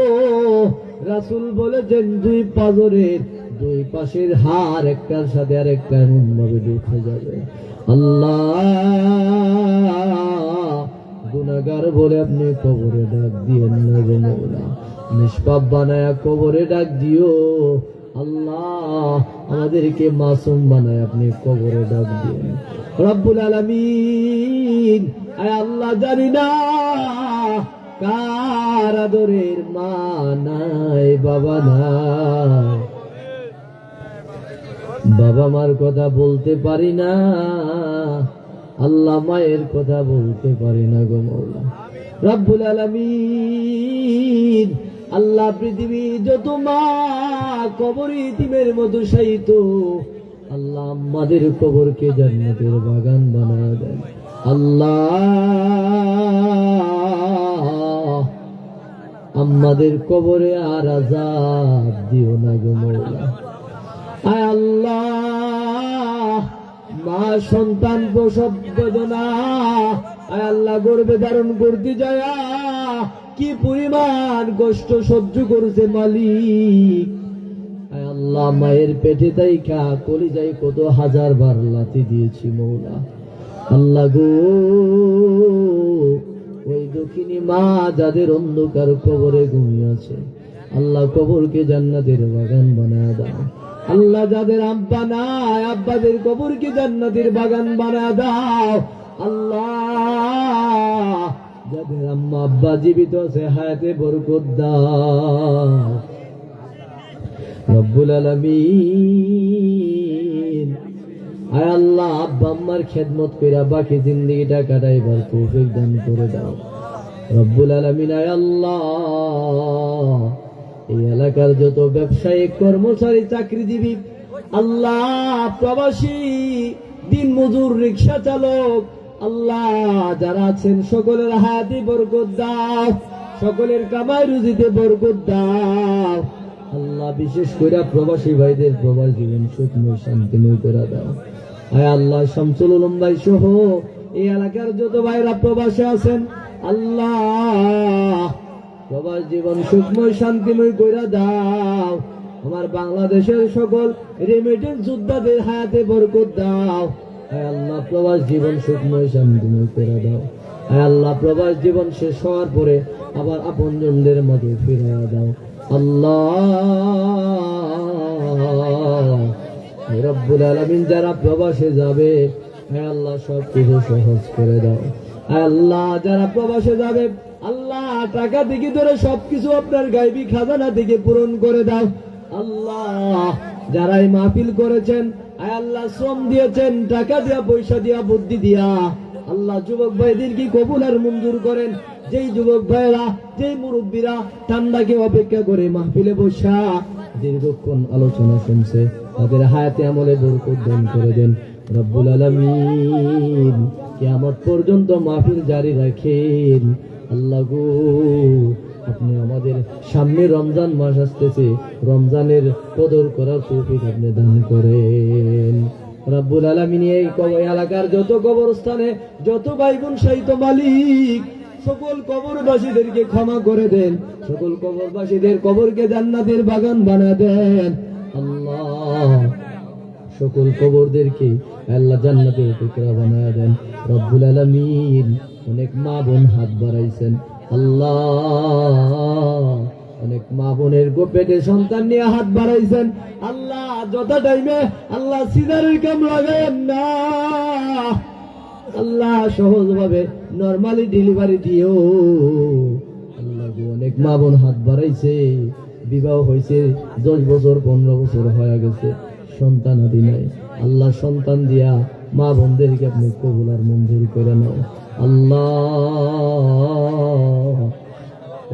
রাসূল বলেছেন দুই পাজরের দুই পাশের হাড় একটার সাথে আরেকটা এমনভাবে ঢুকে যাবে আল্লাহ গুনাহগার বলে আপনি কবরে ডাক দিয়েন না গো মওলা নিষ্পাপ বানায়া কবরে ডাক দিও আল্লাহ আমাদেরকে মাসুম বানায় আপনি কবরে ডাক দিন রব্বুল আলামিন আয় আল্লাহ জানি না কার আদরের মা নাই বাবা নাই বাবা মার কথা বলতে পারি না আল্লাহ মায়ের কথা বলতে পারি না গো মওলা রব্বুল আলামিন আল্লাহ পৃথিবী যত মা কবর ইতিমের মতো শায়িত আল্লাহ আমাদের কবরকে জান্নাতের বাগান বানায় দেন আল্লাহ আমাদের কবরে আর আযাব দিও না গো মওলা আয় আল্লাহ মা সন্তান প্রসব বেদনা আয় আল্লাহ গর্ভে ধারণ করতে যায় কি পরিমাণ কষ্ট সহ্য করেছে মালিক আয় আল্লাহ মায়ের পেটে দেখা কলিজায় কত হাজার বার লাথি দিয়েছি মওলা আল্লাহ গো ওই দক্ষিণী মা যাদের অন্ধকার কবরে ঘুমিয়ে আছে আল্লাহ কবরকে জান্নাতের বাগান বানায় দাও আল্লাহ যাদের আব্বা নাই আব্বাদের কবরকে জান্নাতের বাগান বানায় দাও আল্লাহ যাদের আম্মা আব্বা জীবিত আছে হায়াতে বরকত দাও রব্বুল আলামিন আয় আল্লাহ আব্বা আম্মার খেদমত কইরা বাকি জিন্দেগিটা কাটাইবার তৌফিক দান করে দাও রব্বুল আলামিন আয় আল্লাহ এই এলাকার যত ব্যবসায়িক কর্মচারী চাকরিজীবী আল্লাহ প্রবাসী দিন মজুর রিকশা চালক আল্লাহ যারা আছেন সকলের হায়াতে বরকত দাও সকলের কামাই রুজিতে বরকত দাও আল্লাহ বিশেষ করে প্রবাসী ভাইদের প্রবাস জীবন সুখময় শান্তিময় করে দাও আয় আল্লাহ শামসুল উলুম ভাই সহ এই এলাকার যত ভাইরা প্রবাসে আছেন আল্লাহ প্রবাস জীবন সুখময় শান্তিময় করে দাও আমার বাংলাদেশের সকল রেমিটেন্স যোদ্ধাদের হায়াতে বরকত দাও আয় আল্লাহ প্রবাস জীবন সুখময় শান্তিময় করে দাও আয় আল্লাহ প্রবাস জীবন শেষ হওয়ার পরে আবার আপনজনদের মাঝে ফিরিয়ে দাও আল্লাহ রব্বুল আলামিন যারা প্রবাসে যাবে আয় আল্লাহ সব কিছু সহজ করে দাও আয় আল্লাহ যারা প্রবাসে যাবে আল্লাহ টাকা থেকে ধরে সবকিছু আপনার গায়বী খাজানা থেকে পূরণ করে দাও আল্লাহ। যারা এই মাহফিল করেছেন, আয় আল্লাহ, শ্রম দিয়েছেন, টাকা দিয়া, পয়সা দিয়া, বুদ্ধি দিয়া, আল্লাহ যুবক ভাইদের কি কবুল আর মঞ্জুর করেন। যেই যুবক ভাইরা, যেই মুরব্বীরা ঠান্ডাকে অপেক্ষা করে মাহফিলে বসা দীর্ঘক্ষণ আলোচনা শুনছে, তাদের হায়াতে আমলে বরকত দান করে দেন রব্বুল আলামিন। কিয়ামত পর্যন্ত মাহফিল জারি রাখেন আল্লাহ গো। আপনি আমাদের সামনে রমজান মাস আসতেছে, রমজানের কদর করার তৌফিক আপনি দান করেন রব্বুল আলামিন। এই এলাকার যত কবরস্থানে যত ভাই বোন শহীদ মালিক, সকল কবরবাসীদেরকে ক্ষমা করে দেন, সকল কবরবাসীদের কবরকে জান্নাতের বাগান বানায় দেন আল্লাহ। সকল কবরদেরকে আল্লাহ জান্নাতের টুকরা বানায় দেন রব্বুল আলামিন। অনেক মা বোন হাত বাড়াইছেন আল্লাহ, অনেক মা বোনের পেটে সন্তান নিয়ে হাত বাড়াইছেন আল্লাহ। যত টাইমে আল্লাহ সিজারের কাম লাগায়েন না আল্লাহ, সহজ ভাবে নরমালি ডেলিভারি দিও আল্লাহ গো। অনেক মা বোন হাত বাড়াইছে, বিবাহ হয়েছে 10 বছর 15 বছর হয়ে গেছে, সন্তান আদি নাই আল্লাহ। সন্তান দিয়া মা বোনদেরকে আপনি কবুল আর মঞ্জুর করে নাও আল্লাহ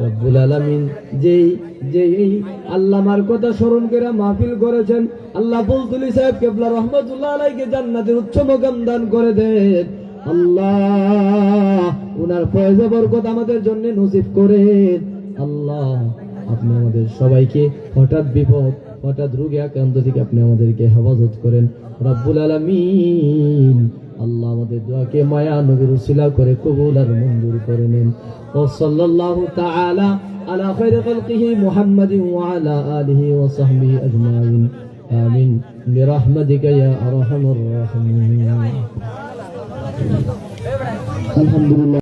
রব্বুল আলামিন। যেই আল্লামার কথা স্মরণ করে মাহফিল করেছেন আল্লাহ, বুলতুলি সাহেব কেবলা রহমাতুল্লাহ আলাইহিকে জান্নাতের উচ্চ মাকাম দান করে দেন আল্লাহ। উনার ফয়েজ বরকত আমাদের জন্য নসিব করেন আল্লাহ। আপনি আমাদের সবাইকে হঠাৎ বিপদ, হঠাৎ রোগে আক্রান্ত থেকে আপনি আমাদেরকে হেফাজত করেন রব্বুল আলামিন আল্লাহ। আমাদের দোয়াকে মায়া নবীর উসিলা করে কবুল আর মঞ্জুর করে নেন। ও সাল্লাল্লাহু তাআলা আলা খায়রি খালকিহি মুহাম্মাদিন ওয়া আলা আলিহি ওয়া সাহবিহি আজমাইন আমিন বিরহমাতিকা ইয়া আরহামার রাহিমিন। আলহামদুলিল্লাহ।